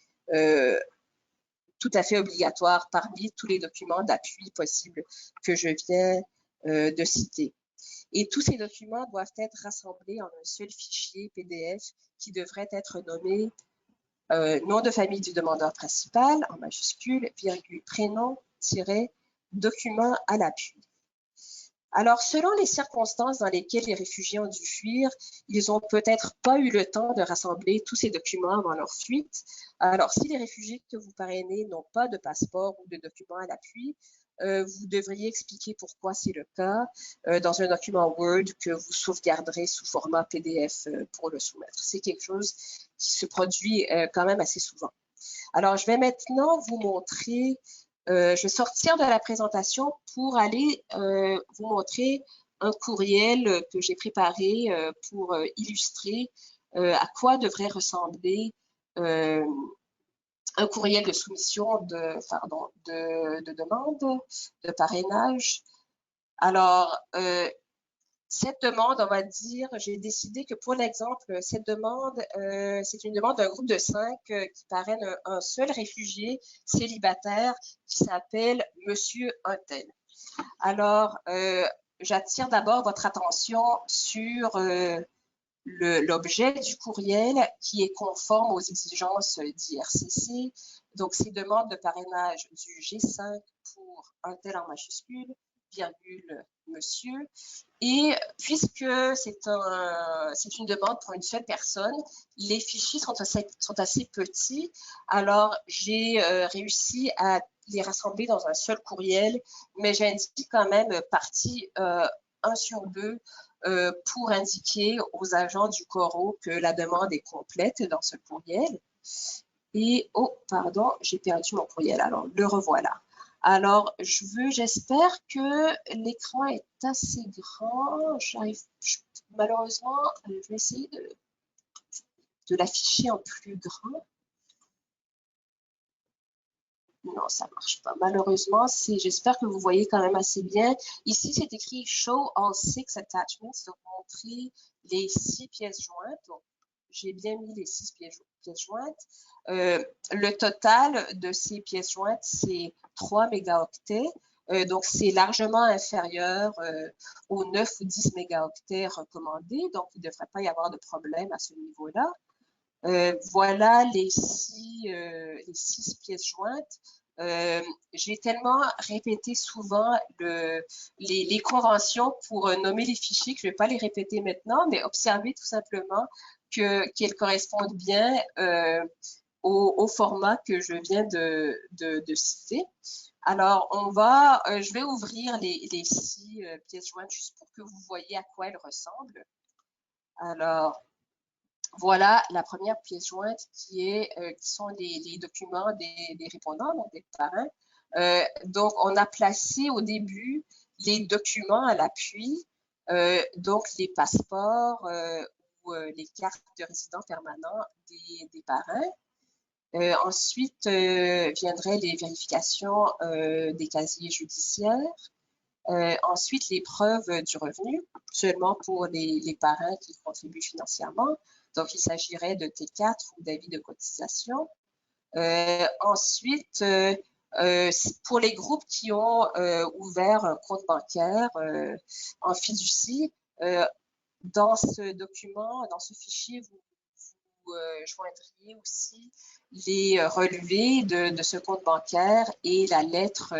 tout à fait obligatoire parmi tous les documents d'appui possibles que je viens de citer. Et tous ces documents doivent être rassemblés en un seul fichier PDF qui devrait être nommé nom de famille du demandeur principal, en majuscule, virgule, prénom, document à l'appui. Alors, selon les circonstances dans lesquelles les réfugiés ont dû fuir, ils n'ont peut-être pas eu le temps de rassembler tous ces documents avant leur fuite. Alors, si les réfugiés que vous parrainez n'ont pas de passeport ou de documents à l'appui, vous devriez expliquer pourquoi c'est le cas dans un document Word que vous sauvegarderez sous format PDF pour le soumettre. C'est quelque chose qui se produit quand même assez souvent. Alors, je vais maintenant vous montrer, je vais sortir de la présentation pour aller vous montrer un courriel que j'ai préparé pour illustrer à quoi devrait ressembler un courriel de soumission de demande de parrainage. Alors, cette demande, on va dire, j'ai décidé que pour l'exemple, cette demande, c'est une demande d'un groupe de 5 qui parraine un seul réfugié célibataire qui s'appelle Monsieur Untel. Alors, j'attire d'abord votre attention sur l'objet du courriel qui est conforme aux exigences d'IRCC. Donc, c'est demande de parrainage du G5 pour Untel en majuscule, virgule, monsieur. Et puisque c'est une demande pour une seule personne, les fichiers sont assez petits. Alors, j'ai réussi à les rassembler dans un seul courriel, mais j'indique quand même partie 1 sur 2 pour indiquer aux agents du Coro que la demande est complète dans ce courriel. Et, oh, pardon, j'ai perdu mon courriel. Alors, le revoilà. Alors, j'espère que l'écran est assez grand. Malheureusement, je vais essayer de l'afficher en plus grand. Non, ça marche pas. Malheureusement, j'espère que vous voyez quand même assez bien. Ici, c'est écrit Show all 6 attachments, donc montrer les 6 pièces jointes. Donc, j'ai bien mis les 6 pièces jointes. Le total de ces pièces jointes, c'est 3 mégaoctets. Donc, c'est largement inférieur aux 9 ou 10 mégaoctets recommandés. Donc, il ne devrait pas y avoir de problème à ce niveau-là. Voilà les 6 pièces jointes. J'ai tellement répété souvent les conventions pour nommer les fichiers que je ne vais pas les répéter maintenant, mais observez tout simplement qu'elles correspondent bien au format que je viens de citer. Alors, je vais ouvrir les 6 pièces jointes juste pour que vous voyez à quoi elles ressemblent. Alors, voilà la première pièce jointe qui sont les documents des répondants, donc des parrains. Donc, on a placé au début les documents à l'appui, donc les passeports ou les cartes de résident permanent des parrains. Ensuite, viendraient les vérifications des casiers judiciaires. Ensuite, les preuves du revenu, seulement pour les parrains qui contribuent financièrement. Donc, il s'agirait de T4 ou d'avis de cotisation. Ensuite, pour les groupes qui ont ouvert un compte bancaire en fiducie, dans ce document, dans ce fichier, vous joindriez aussi les relevés de ce compte bancaire et la lettre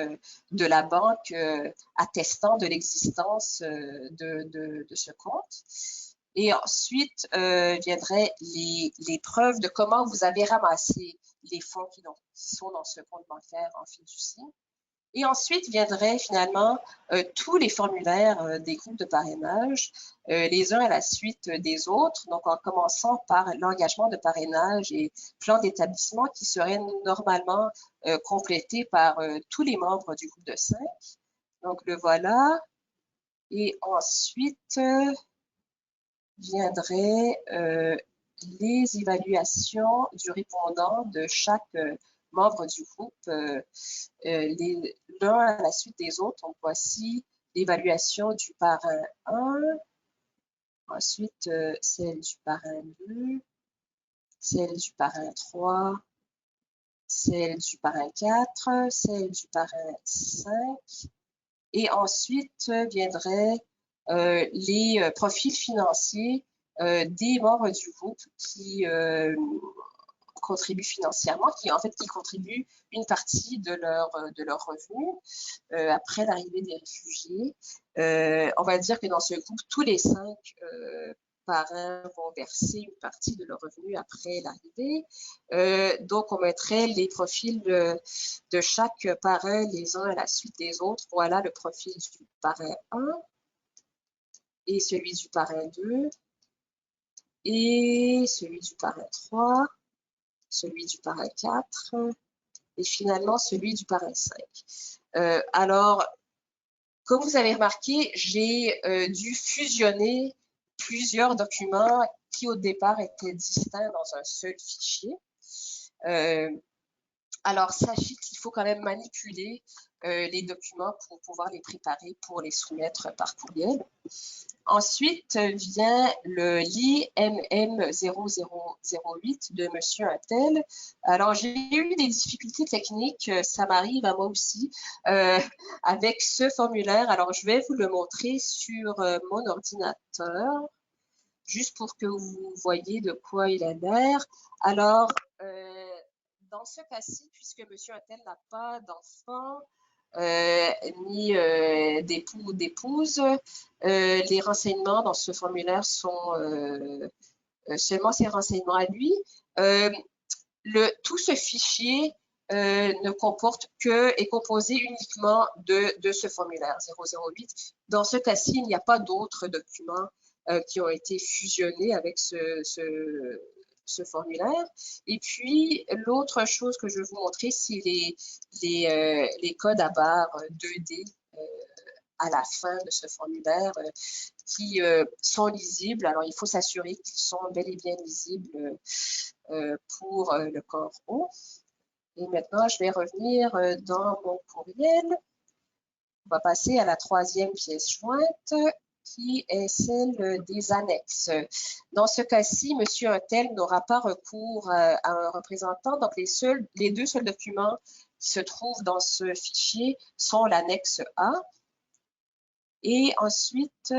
de la banque attestant de l'existence de ce compte. Et ensuite viendraient les preuves de comment vous avez ramassé les fonds qui sont dans ce compte bancaire en fiducie. Et ensuite viendraient finalement tous les formulaires des groupes de parrainage, les uns à la suite des autres, donc en commençant par l'engagement de parrainage et plan d'établissement qui serait normalement complété par tous les membres du groupe de 5. Donc le voilà. Et ensuite, viendraient les évaluations du répondant de chaque membre du groupe, l'un à la suite des autres. Donc, voici l'évaluation du parrain 1, ensuite celle du parrain 2, celle du parrain 3, celle du parrain 4, celle du parrain 5, et ensuite viendraient les profils financiers des membres du groupe qui contribuent financièrement, qui contribuent une partie de leur revenu après l'arrivée des réfugiés. On va dire que dans ce groupe, tous les 5 parrains vont verser une partie de leur revenu après l'arrivée. Donc, on mettrait les profils de chaque parrain les uns à la suite des autres. Voilà le profil du parrain 1 et celui du parrain 2 et celui du parrain 3, celui du parrain 4 et finalement celui du parrain 5. Alors, comme vous avez remarqué, j'ai dû fusionner plusieurs documents qui au départ étaient distincts dans un seul fichier. Alors, sachez qu'il faut quand même manipuler les documents pour pouvoir les préparer pour les soumettre par courriel. Ensuite vient le l'IMM 0008 de Monsieur Untel. Alors, j'ai eu des difficultés techniques, ça m'arrive à moi aussi, avec ce formulaire. Alors, je vais vous le montrer sur mon ordinateur, juste pour que vous voyez de quoi il a l'air. Alors, dans ce cas-ci, puisque Monsieur Untel n'a pas d'enfant, ni d'époux ou d'épouse. Les renseignements dans ce formulaire sont seulement ses renseignements à lui. Tout ce fichier ne comporte est composé uniquement de ce formulaire 008. Dans ce cas-ci, il n'y a pas d'autres documents qui ont été fusionnés avec ce formulaire. Et puis, l'autre chose que je vais vous montrer, c'est les codes à barre 2D à la fin de ce formulaire qui sont lisibles. Alors, il faut s'assurer qu'ils sont bel et bien lisibles pour le corps haut. Et maintenant, je vais revenir dans mon courriel. On va passer à la 3e pièce jointe, qui est celle des annexes. Dans ce cas-ci, M. Untel n'aura pas recours à un représentant. Donc, les 2 seuls documents qui se trouvent dans ce fichier sont l'annexe A et ensuite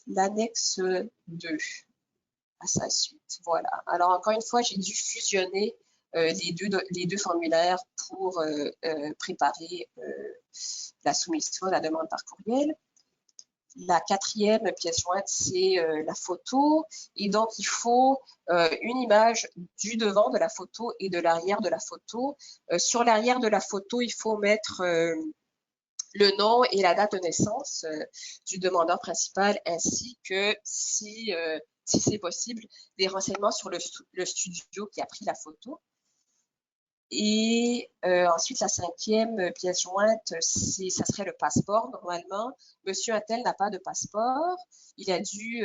l'annexe 2 à sa suite. Voilà. Alors, encore une fois, j'ai dû fusionner les deux formulaires pour préparer la soumission de la demande par courriel. La 4e pièce jointe, c'est la photo. Et donc, il faut une image du devant de la photo et de l'arrière de la photo. Sur l'arrière de la photo, il faut mettre le nom et la date de naissance du demandeur principal, ainsi que, si c'est possible, des renseignements sur le studio qui a pris la photo. Et ensuite, la 5e pièce jointe, ça serait le passeport. Normalement, Monsieur Untel n'a pas de passeport. Il a dû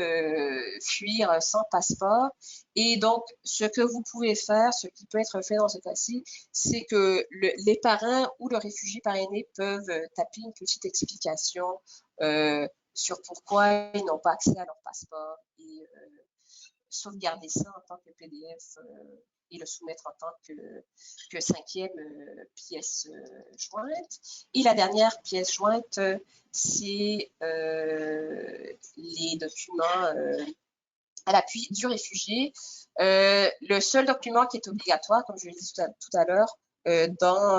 fuir sans passeport. Et donc, ce que vous pouvez faire, ce qui peut être fait dans ce cas-ci, c'est que les parrains ou le réfugié parrainé peuvent taper une petite explication sur pourquoi ils n'ont pas accès à leur passeport et sauvegarder ça en tant que PDF et le soumettre en tant que 5e pièce jointe. Et la dernière pièce jointe, c'est les documents à l'appui du réfugié. Le seul document qui est obligatoire, comme je l'ai dit tout à l'heure, dans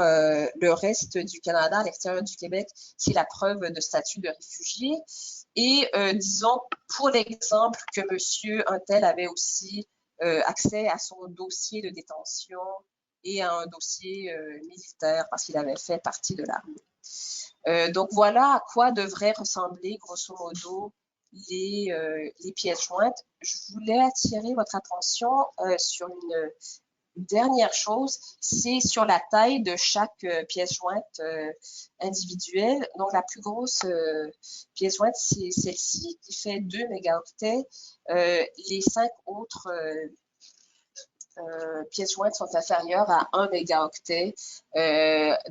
le reste du Canada, à l'extérieur du Québec, c'est la preuve de statut de réfugié. Et disons, pour l'exemple que M. Untel avait aussi accès à son dossier de détention et à un dossier militaire parce qu'il avait fait partie de l'armée. Donc voilà à quoi devraient ressembler grosso modo les pièces jointes. Je voulais attirer votre attention sur dernière chose, c'est sur la taille de chaque pièce jointe individuelle. Donc, la plus grosse pièce jointe, c'est celle-ci qui fait 2 mégaoctets. Les 5 autres pièces jointes sont inférieures à 1 mégaoctet.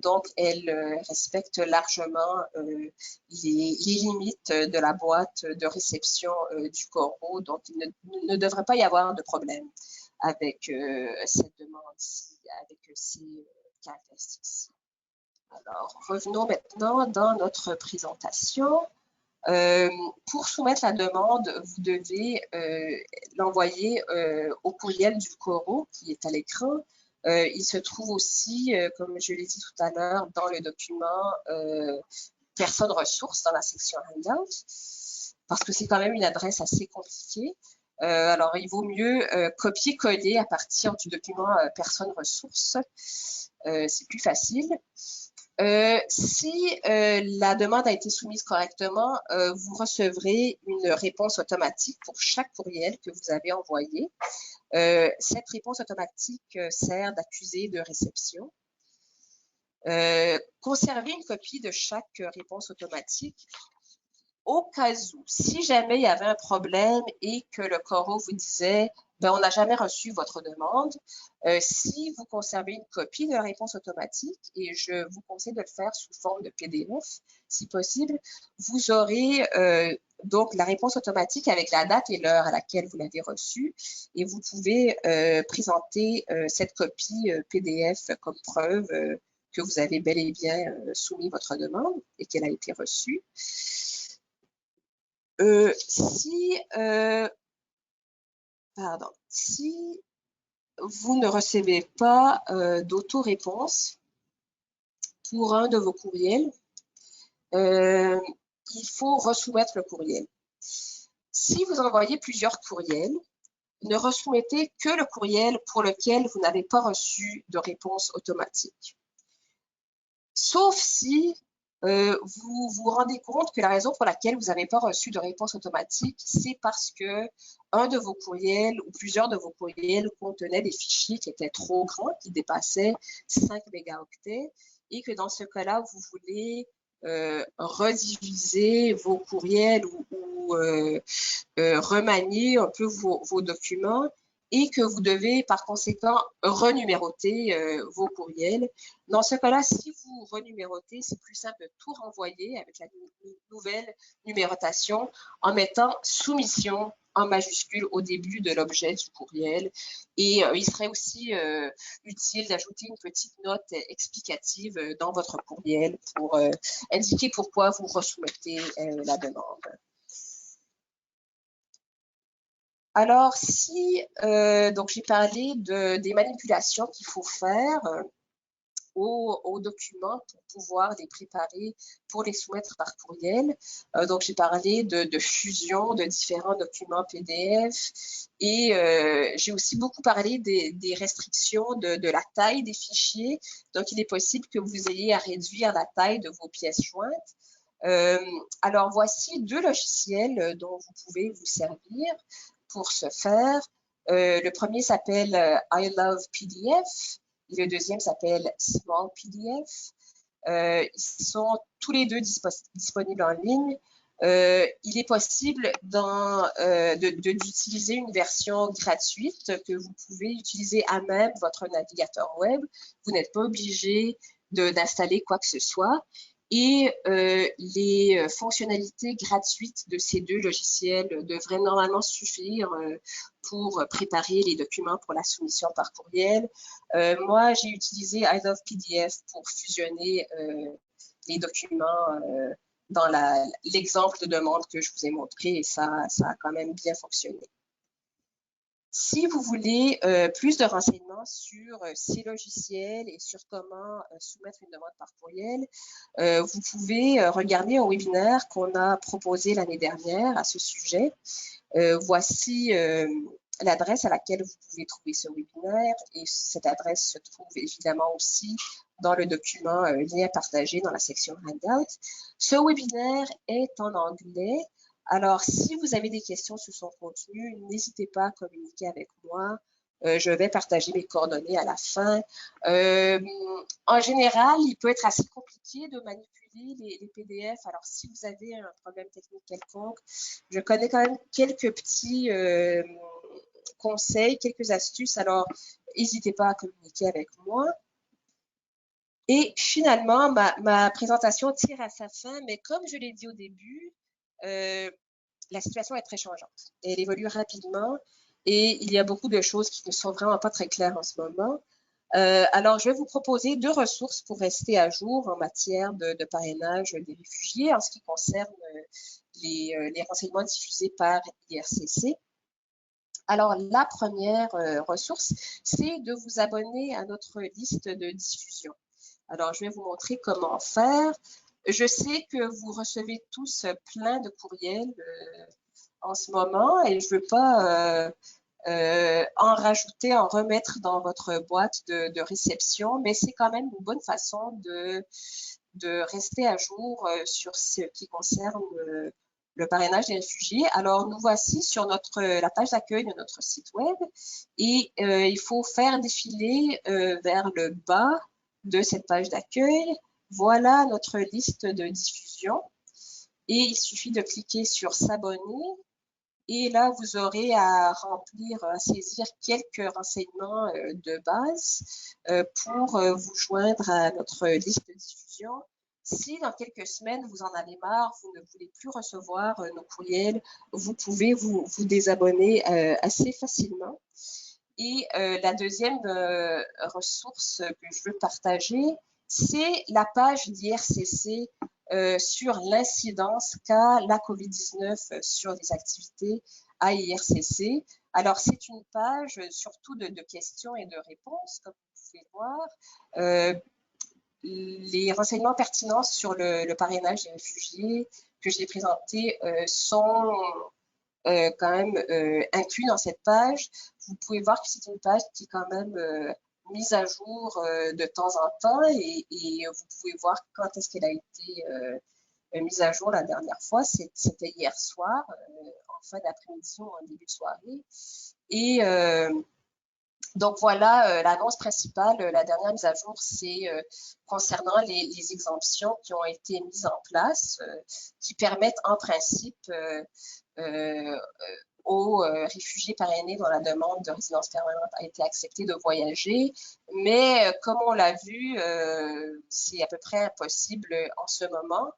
Donc, elles respectent largement les limites de la boîte de réception du coraux. Donc, il ne devrait pas y avoir de problème avec cette demande-ci, avec ces caractéristiques-ci. Alors, revenons maintenant dans notre présentation. Pour soumettre la demande, vous devez l'envoyer au courriel du coraux qui est à l'écran. Il se trouve aussi, comme je l'ai dit tout à l'heure, dans le document personnes ressources dans la section Handout, parce que c'est quand même une adresse assez compliquée. Alors, il vaut mieux copier-coller à partir du document personnes ressources. C'est plus facile. Si la demande a été soumise correctement, vous recevrez une réponse automatique pour chaque courriel que vous avez envoyé. Cette réponse automatique sert d'accusé de réception. Conservez une copie de chaque réponse automatique au cas où, si jamais il y avait un problème et que le coraux vous disait ben, on n'a jamais reçu votre demande, si vous conservez une copie de la réponse automatique, et je vous conseille de le faire sous forme de PDF, si possible, vous aurez donc la réponse automatique avec la date et l'heure à laquelle vous l'avez reçue, et vous pouvez présenter cette copie PDF comme preuve que vous avez bel et bien soumis votre demande et qu'elle a été reçue. Si vous ne recevez pas d'auto-réponse pour un de vos courriels, il faut resoumettre le courriel. Si vous envoyez plusieurs courriels, ne resoumettez que le courriel pour lequel vous n'avez pas reçu de réponse automatique. Sauf si vous vous rendez compte que la raison pour laquelle vous n'avez pas reçu de réponse automatique, c'est parce que un de vos courriels ou plusieurs de vos courriels contenaient des fichiers qui étaient trop grands, qui dépassaient 5 mégaoctets, et que dans ce cas-là, vous voulez rediviser vos courriels ou remanier un peu vos documents et que vous devez par conséquent renuméroter vos courriels. Dans ce cas-là, si vous renumérotez, c'est plus simple de tout renvoyer avec la nouvelle numérotation en mettant soumission en majuscule au début de l'objet du courriel. Et il serait aussi utile d'ajouter une petite note explicative dans votre courriel pour indiquer pourquoi vous resoumettez la demande. Alors, si donc j'ai parlé des manipulations qu'il faut faire aux documents pour pouvoir les préparer pour les soumettre par courriel. Donc, j'ai parlé de fusion de différents documents PDF et j'ai aussi beaucoup parlé des restrictions de la taille des fichiers. Donc, il est possible que vous ayez à réduire la taille de vos pièces jointes. Alors, voici 2 logiciels dont vous pouvez vous servir pour ce faire. Le premier s'appelle I Love PDF et le deuxième s'appelle Small PDF. Ils sont tous les deux disponibles en ligne. Il est possible d'utiliser une version gratuite que vous pouvez utiliser à même votre navigateur web. Vous n'êtes pas obligé d'installer quoi que ce soit. Et les fonctionnalités gratuites de ces 2 logiciels devraient normalement suffire pour préparer les documents pour la soumission par courriel. Moi, j'ai utilisé I Love PDF pour fusionner les documents dans l'exemple de demande que je vous ai montré et ça a quand même bien fonctionné. Si vous voulez plus de renseignements sur ces logiciels et sur comment soumettre une demande par courriel, vous pouvez regarder un webinaire qu'on a proposé l'année dernière à ce sujet. Voici l'adresse à laquelle vous pouvez trouver ce webinaire et cette adresse se trouve évidemment aussi dans le document lien partagé dans la section Handout. Ce webinaire est en anglais. Alors, si vous avez des questions sur son contenu, n'hésitez pas à communiquer avec moi Je vais partager mes coordonnées à la fin. En général, il peut être assez compliqué de manipuler les PDF. Alors, si vous avez un problème technique quelconque, je connais quand même quelques petits conseils, quelques astuces. Alors, n'hésitez pas à communiquer avec moi. Et finalement, ma présentation tire à sa fin, mais comme je l'ai dit au début, la situation est très changeante. Elle évolue rapidement et il y a beaucoup de choses qui ne sont vraiment pas très claires en ce moment. Alors, je vais vous proposer 2 ressources pour rester à jour en matière de parrainage des réfugiés en ce qui concerne les renseignements diffusés par IRCC. Alors, la première ressource, c'est de vous abonner à notre liste de diffusion. Alors, je vais vous montrer comment faire. Je sais que vous recevez tous plein de courriels en ce moment et je ne veux pas en rajouter, en remettre dans votre boîte de réception, mais c'est quand même une bonne façon de rester à jour sur ce qui concerne le parrainage des réfugiés. Alors, nous voici sur la page d'accueil de notre site web et il faut faire défiler vers le bas de cette page d'accueil. Voilà notre liste de diffusion et il suffit de cliquer sur s'abonner et là, vous aurez à remplir, à saisir quelques renseignements de base pour vous joindre à notre liste de diffusion. Si dans quelques semaines, vous en avez marre, vous ne voulez plus recevoir nos courriels, vous pouvez vous désabonner assez facilement. Et la deuxième ressource que je veux partager, c'est la page d'IRCC sur l'incidence qu'a la COVID-19 sur les activités à IRCC. Alors, c'est une page surtout de questions et de réponses, comme vous pouvez voir. Les renseignements pertinents sur le parrainage des réfugiés que j'ai présentés sont quand même inclus dans cette page. Vous pouvez voir que c'est une page qui est quand même mise à jour de temps en temps et vous pouvez voir quand est-ce qu'elle a été mise à jour la dernière fois. C'était hier soir, en fin d'après-midi ou en début de soirée. Et donc voilà, l'annonce principale, la dernière mise à jour, c'est concernant les exemptions qui ont été mises en place, qui permettent en principe aux réfugiés parrainés dont la demande de résidence permanente a été acceptée de voyager. Mais comme on l'a vu, c'est à peu près impossible en ce moment.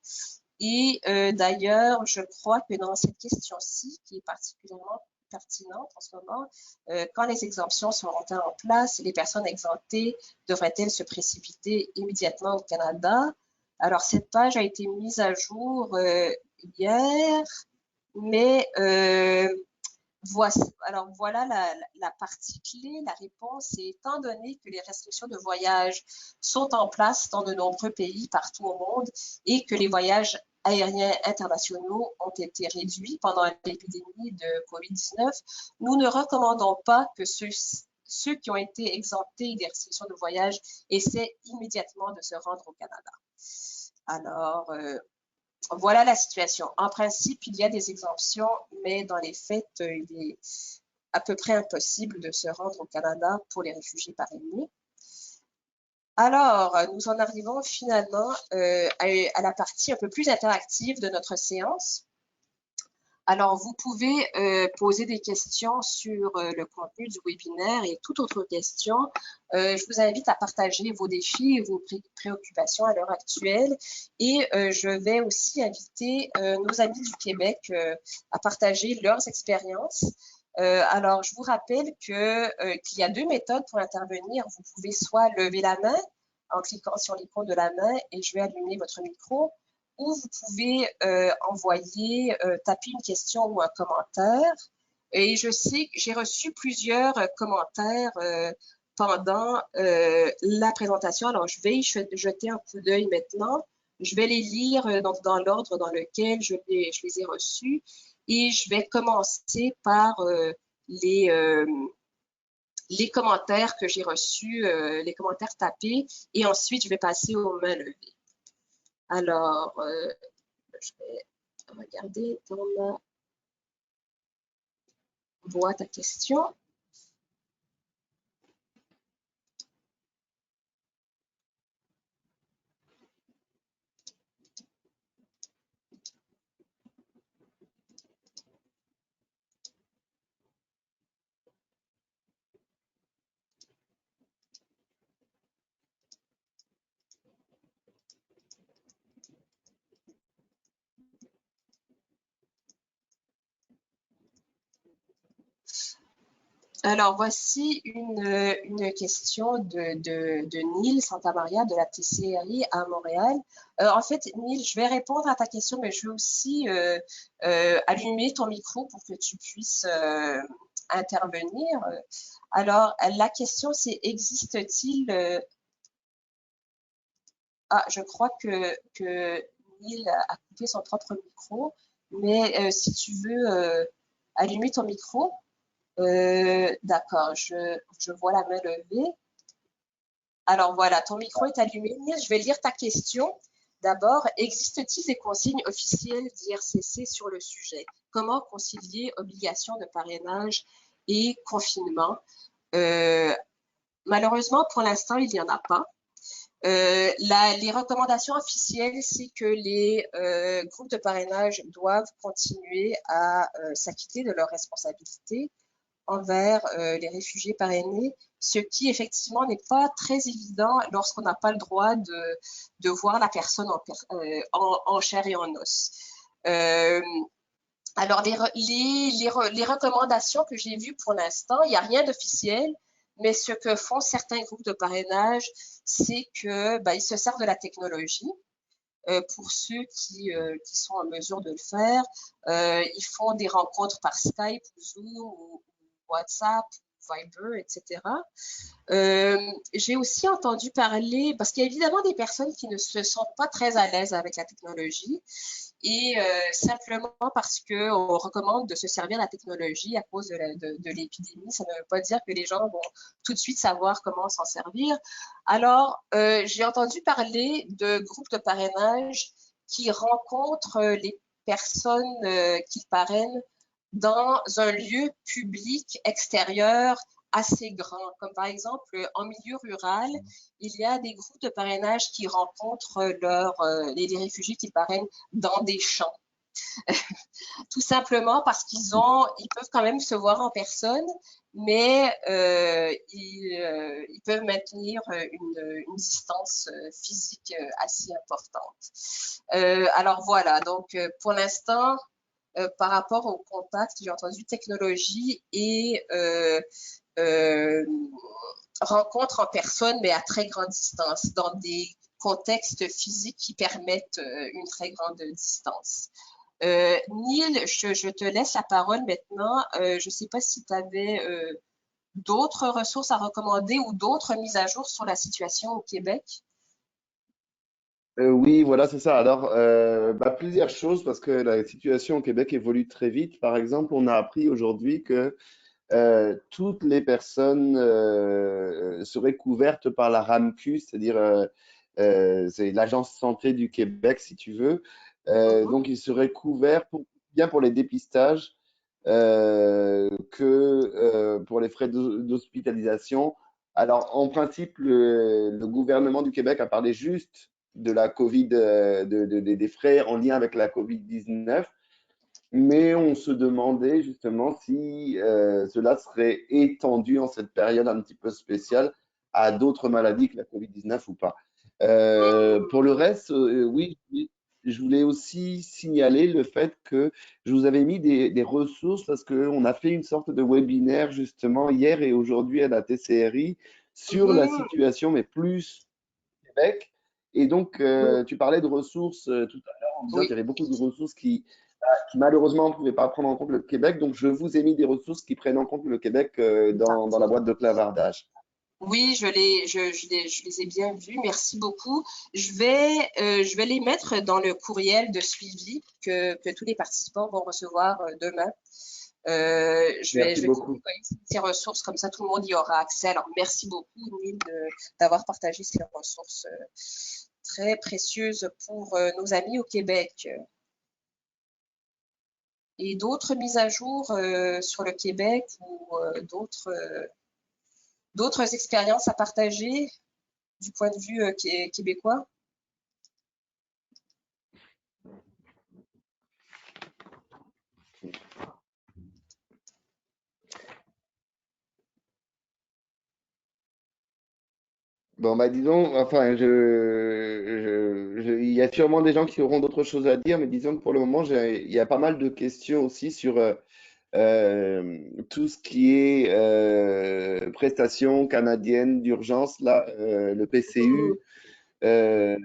Et d'ailleurs, je crois que dans cette question-ci, qui est particulièrement pertinente en ce moment, quand les exemptions seront en place, les personnes exemptées devraient-elles se précipiter immédiatement au Canada? Alors, cette page a été mise à jour hier, mais alors voilà la partie clé, la réponse, c'est étant donné que les restrictions de voyage sont en place dans de nombreux pays partout au monde et que les voyages aériens internationaux ont été réduits pendant l'épidémie de COVID-19, nous ne recommandons pas que ceux qui ont été exemptés des restrictions de voyage essaient immédiatement de se rendre au Canada. Alors, voilà la situation. En principe, il y a des exemptions, mais dans les faits, il est à peu près impossible de se rendre au Canada pour les réfugiés parrainés. Alors, nous en arrivons finalement à la partie un peu plus interactive de notre séance. Alors, vous pouvez poser des questions sur le contenu du webinaire et toute autre question. Je vous invite à partager vos défis et vos préoccupations à l'heure actuelle. Et je vais aussi inviter nos amis du Québec à partager leurs expériences. Alors, je vous rappelle qu'il y a 2 méthodes pour intervenir. Vous pouvez soit lever la main en cliquant sur l'icône de la main et je vais allumer votre micro, ou vous pouvez taper une question ou un commentaire. Et je sais que j'ai reçu plusieurs commentaires pendant la présentation. Alors, je vais y jeter un coup d'œil maintenant. Je vais les lire dans l'ordre dans lequel je les ai reçus. Et je vais commencer par les commentaires que j'ai reçus, les commentaires tapés. Et ensuite, je vais passer aux mains levées. Alors, je vais regarder dans ma boîte à questions. Alors, voici une question de Neil Santamaria de la TCRI à Montréal. En fait, Neil, je vais répondre à ta question, mais je vais aussi allumer ton micro pour que tu puisses intervenir. Alors, la question, c'est existe-t-il... ah, je crois que Neil a coupé son propre micro, mais si tu veux allumer ton micro, d'accord, je vois la main levée. Alors voilà, ton micro est allumé. Je vais lire ta question. D'abord, existe-t-il des consignes officielles d'IRCC sur le sujet? Comment concilier obligation de parrainage et confinement? Euh, Malheureusement, pour l'instant, il n'y en a pas. Les recommandations officielles, c'est que les groupes de parrainage doivent continuer à s'acquitter de leurs responsabilités envers les réfugiés parrainés, ce qui effectivement n'est pas très évident lorsqu'on n'a pas le droit de voir la personne en chair et en os. Euh, alors, les recommandations que j'ai vues pour l'instant, il n'y a rien d'officiel, mais ce que font certains groupes de parrainage, c'est que ils se servent de la technologie. Pour ceux qui sont en mesure de le faire, ils font des rencontres par Skype, Zoom ou WhatsApp, Viber, etc. J'ai aussi entendu parler, parce qu'il y a évidemment des personnes qui ne se sentent pas très à l'aise avec la technologie, et simplement parce qu'on recommande de se servir de la technologie à cause de l'épidémie, ça ne veut pas dire que les gens vont tout de suite savoir comment s'en servir. Alors, j'ai entendu parler de groupes de parrainage qui rencontrent les personnes qu'ils parrainent dans un lieu public extérieur assez grand, comme par exemple en milieu rural, il y a des groupes de parrainage qui rencontrent les réfugiés qu'ils parrainent dans des champs, tout simplement parce ils peuvent quand même se voir en personne, mais ils peuvent maintenir une distance physique assez importante. Alors voilà, donc pour l'instant, par rapport au contact, j'ai entendu technologie et rencontres en personne, mais à très grande distance, dans des contextes physiques qui permettent une très grande distance. Neil, je te laisse la parole maintenant. Je ne sais pas si tu avais d'autres ressources à recommander ou d'autres mises à jour sur la situation au Québec. Oui, voilà, c'est ça. Alors, plusieurs choses parce que la situation au Québec évolue très vite. Par exemple, on a appris aujourd'hui que toutes les personnes seraient couvertes par la RAMQ, c'est-à-dire c'est l'Agence Santé du Québec, si tu veux. Mhm. Donc, ils seraient couverts bien pour les dépistages que pour les frais d'hospitalisation. Alors, en principe, le gouvernement du Québec a parlé juste de la Covid, des frais en lien avec la Covid-19. Mais on se demandait justement si cela serait étendu en cette période un petit peu spéciale à d'autres maladies que la Covid-19 ou pas. Pour le reste, oui, oui, je voulais aussi signaler le fait que je vous avais mis des ressources parce qu'on a fait une sorte de webinaire justement hier et aujourd'hui à la TCRI sur la Mhm. situation, mais plus au Québec. Et donc, Oui, tu parlais de ressources tout à l'heure en disant qu'il y oui, avait beaucoup de ressources qui malheureusement ne pouvaient pas prendre en compte le Québec. Donc, je vous ai mis des ressources qui prennent en compte le Québec dans la d'accord. boîte de clavardage. Oui, je les ai bien vus. Merci beaucoup. Je vais les mettre dans le courriel de suivi que tous les participants vont recevoir demain. Je Merci vais beaucoup. publier ces ressources, comme ça tout le monde y aura accès. Alors, merci beaucoup, Neil, d'avoir partagé ces ressources très précieuses pour nos amis au Québec. Et d'autres mises à jour sur le Québec ou d'autres expériences à partager du point de vue québécois? Bon, disons, enfin, il y a sûrement des gens qui auront d'autres choses à dire, mais disons que pour le moment, il y a pas mal de questions aussi sur tout ce qui est prestations canadiennes d'urgence, là, le Mhm. PCU. euh,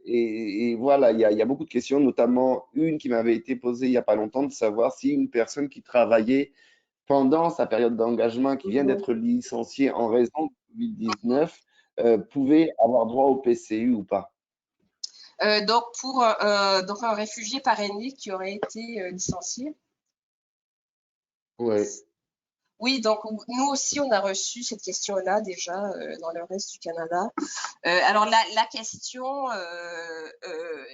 et voilà, il y a beaucoup de questions, notamment une qui m'avait été posée il n'y a pas longtemps, de savoir si une personne qui travaillait pendant sa période d'engagement, qui vient Mhm. d'être licenciée en raison de Covid-19, pouvait avoir droit au PCU ou pas. Donc, pour donc un réfugié parrainé qui aurait été licencié. Oui. Oui, donc nous aussi, on a reçu cette question-là déjà dans le reste du Canada. Alors la question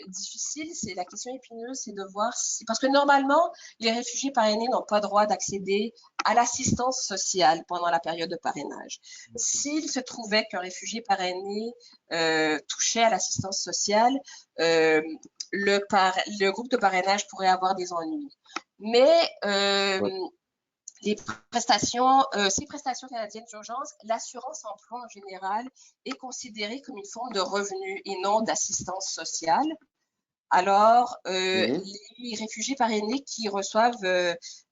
difficile, c'est la question épineuse, c'est de voir si, parce que normalement, les réfugiés parrainés n'ont pas droit d'accéder à l'assistance sociale pendant la période de parrainage. S'il se trouvait qu'un réfugié parrainé touchait à l'assistance sociale, le groupe de parrainage pourrait avoir des ennuis. Mais Ouais. les prestations, ces prestations canadiennes d'urgence, l'assurance emploi en général est considérée comme une forme de revenu et non d'assistance sociale. Alors, Mhm. les réfugiés parrainés qui reçoivent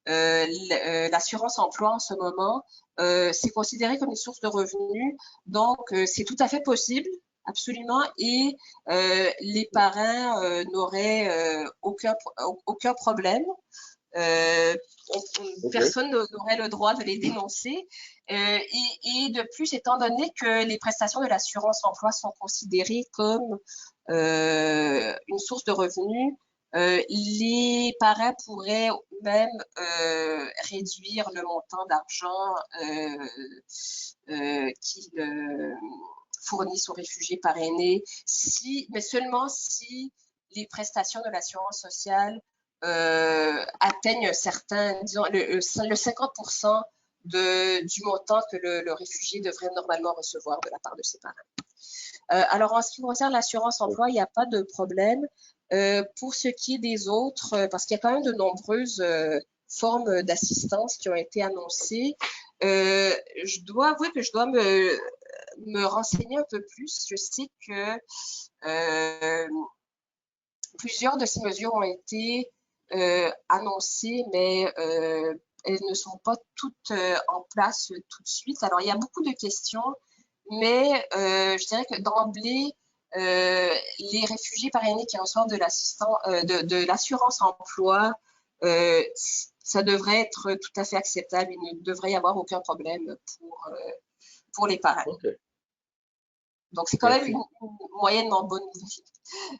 l'assurance emploi en ce moment, c'est considéré comme une source de revenus. Donc, c'est tout à fait possible, absolument. Et les parrains n'auraient aucun problème. Euh, Ok. Personne n'aurait le droit de les dénoncer. Et de plus, étant donné que les prestations de l'assurance emploi sont considérées comme une source de revenus, les parents pourraient même réduire le montant d'argent qu'ils fournissent aux réfugiés parrainés, mais seulement si les prestations de l'assurance sociale atteignent un certain, disons, le 50% du montant que le réfugié devrait normalement recevoir de la part de ses parents. Alors, en ce qui concerne l'assurance emploi, il n'y a pas de problème. Pour ce qui est des autres, parce qu'il y a quand même de nombreuses formes d'assistance qui ont été annoncées, je dois avouer que je dois me renseigner un peu plus. Je sais que euh, plusieurs de ces mesures ont été annoncées, mais elles ne sont pas toutes en place tout de suite. Alors, il y a beaucoup de questions, mais je dirais que d'emblée, les réfugiés parrainés qui reçoivent de l'assurance emploi, ça devrait être tout à fait acceptable. Il ne devrait y avoir aucun problème pour les parrains. Ok. Donc, c'est quand même Merci. une moyennement bonne nouvelle.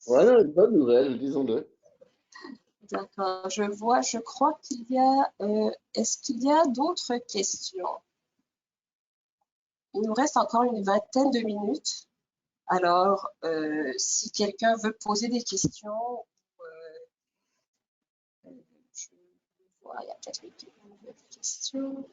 Voilà, une bonne nouvelle, disons-le. D'accord, je crois qu'il y a, est-ce qu'il y a d'autres questions? Il nous reste encore une vingtaine de minutes. Alors, si quelqu'un veut poser des questions, je vois, il y a peut-être une nouvelle question.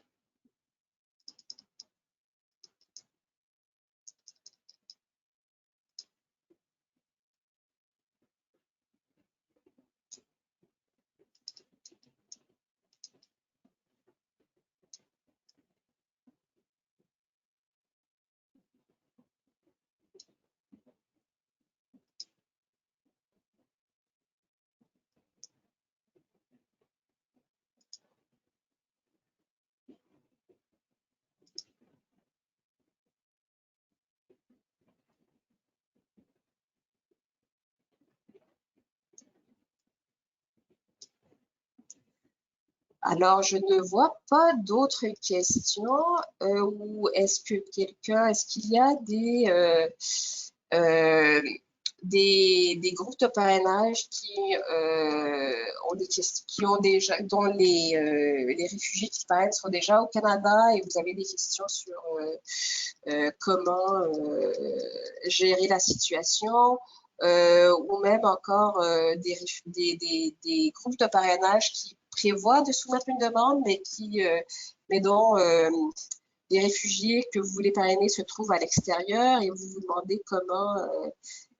Alors, je ne vois pas d'autres questions. Ou est-ce qu'il y a euh, des groupes de parrainage qui ont déjà, dont les réfugiés qui parrainent sont déjà au Canada et vous avez des questions sur comment gérer la situation, ou même encore des groupes de parrainage qui prévoient de soumettre une demande, mais dont les réfugiés que vous voulez parrainer se trouvent à l'extérieur et vous vous demandez comment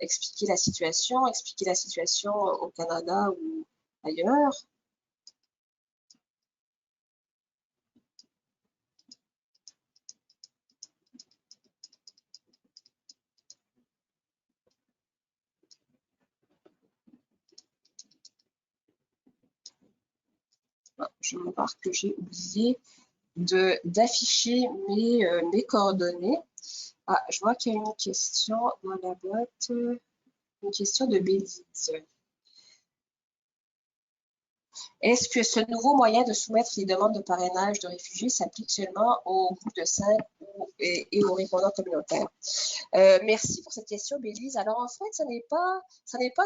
expliquer la situation au Canada ou ailleurs. je remarque que j'ai oublié d'afficher mes coordonnées. Ah, je vois qu'il y a une question dans la boîte, une question de Bélise. Est-ce que ce nouveau moyen de soumettre les demandes de parrainage de réfugiés s'applique seulement aux groupes de 5 et aux répondants communautaires? Merci pour cette question, Bélise. Alors, en fait, ce n'est pas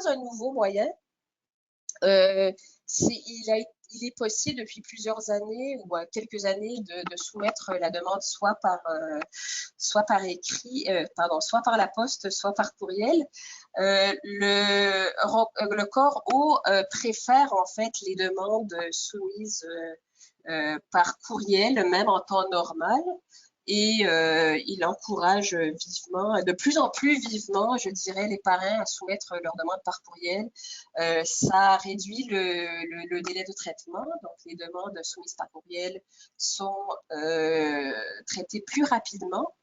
un nouveau moyen. Il est possible depuis plusieurs années ou quelques années de soumettre la demande soit par écrit, soit par la poste, soit par courriel. Le corps haut préfère en fait les demandes soumises par courriel, même en temps normal. Et il encourage vivement, de plus en plus vivement, je dirais, les parrains à soumettre leurs demandes par courriel. Ça réduit le délai de traitement, donc les demandes soumises par courriel sont traitées plus rapidement.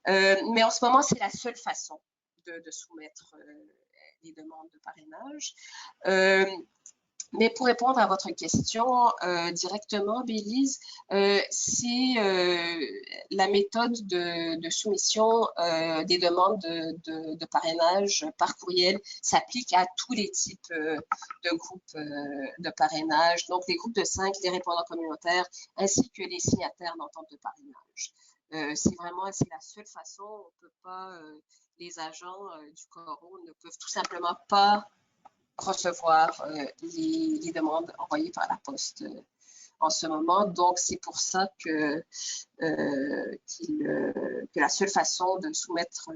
Mais en ce moment, c'est la seule façon de soumettre les demandes de parrainage. Mais pour répondre à votre question directement, Bélise, c'est la méthode de soumission des demandes de parrainage par courriel s'applique à tous les types de groupes de parrainage, donc les groupes de 5, les répondants communautaires, ainsi que les signataires d'entente de parrainage. C'est la seule façon, on peut pas, les agents du CORO ne peuvent tout simplement pas recevoir les demandes envoyées par la poste en ce moment. Donc, c'est pour ça que la seule façon de soumettre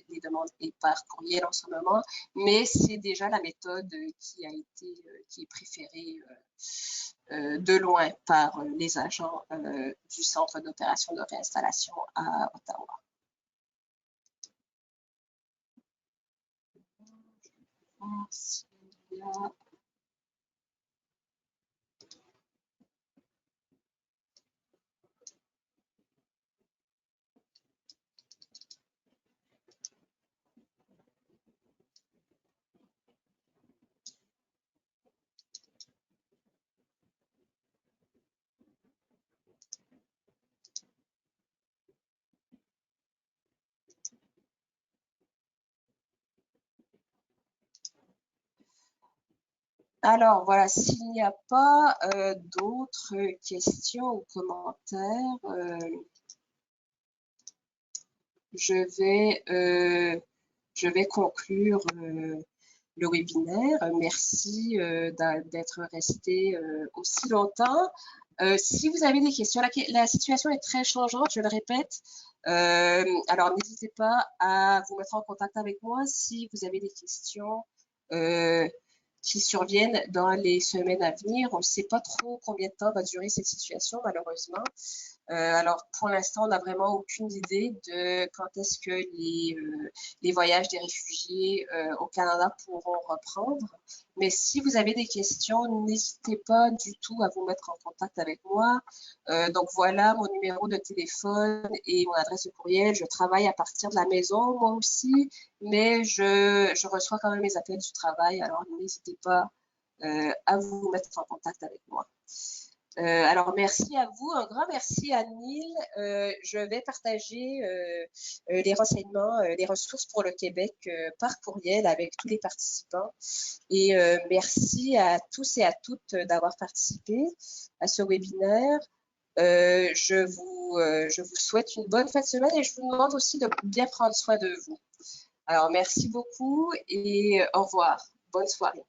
les demandes est par courriel en ce moment, mais c'est déjà la méthode qui est préférée de loin par les agents du Centre d'opération de réinstallation à Ottawa. Merci. Alors voilà, s'il n'y a pas d'autres questions ou commentaires, je vais conclure le webinaire. Merci d'être resté aussi longtemps. Si vous avez des questions, la situation est très changeante, je le répète. Alors n'hésitez pas à vous mettre en contact avec moi si vous avez des questions qui surviennent dans les semaines à venir. On ne sait pas trop combien de temps va durer cette situation, malheureusement. Alors, pour l'instant, on n'a vraiment aucune idée de quand est-ce que les voyages des réfugiés au Canada pourront reprendre. Mais si vous avez des questions, n'hésitez pas du tout à vous mettre en contact avec moi. Donc, voilà mon numéro de téléphone et mon adresse de courriel. Je travaille à partir de la maison, moi aussi, mais je reçois quand même mes appels du travail. Alors, n'hésitez pas à vous mettre en contact avec moi. Alors, merci à vous. Un grand merci à Neil. Je vais partager les renseignements, les ressources pour le Québec par courriel avec tous les participants. Et merci à tous et à toutes d'avoir participé à ce webinaire. Je vous souhaite une bonne fin de semaine et je vous demande aussi de bien prendre soin de vous. Alors, merci beaucoup et au revoir. Bonne soirée.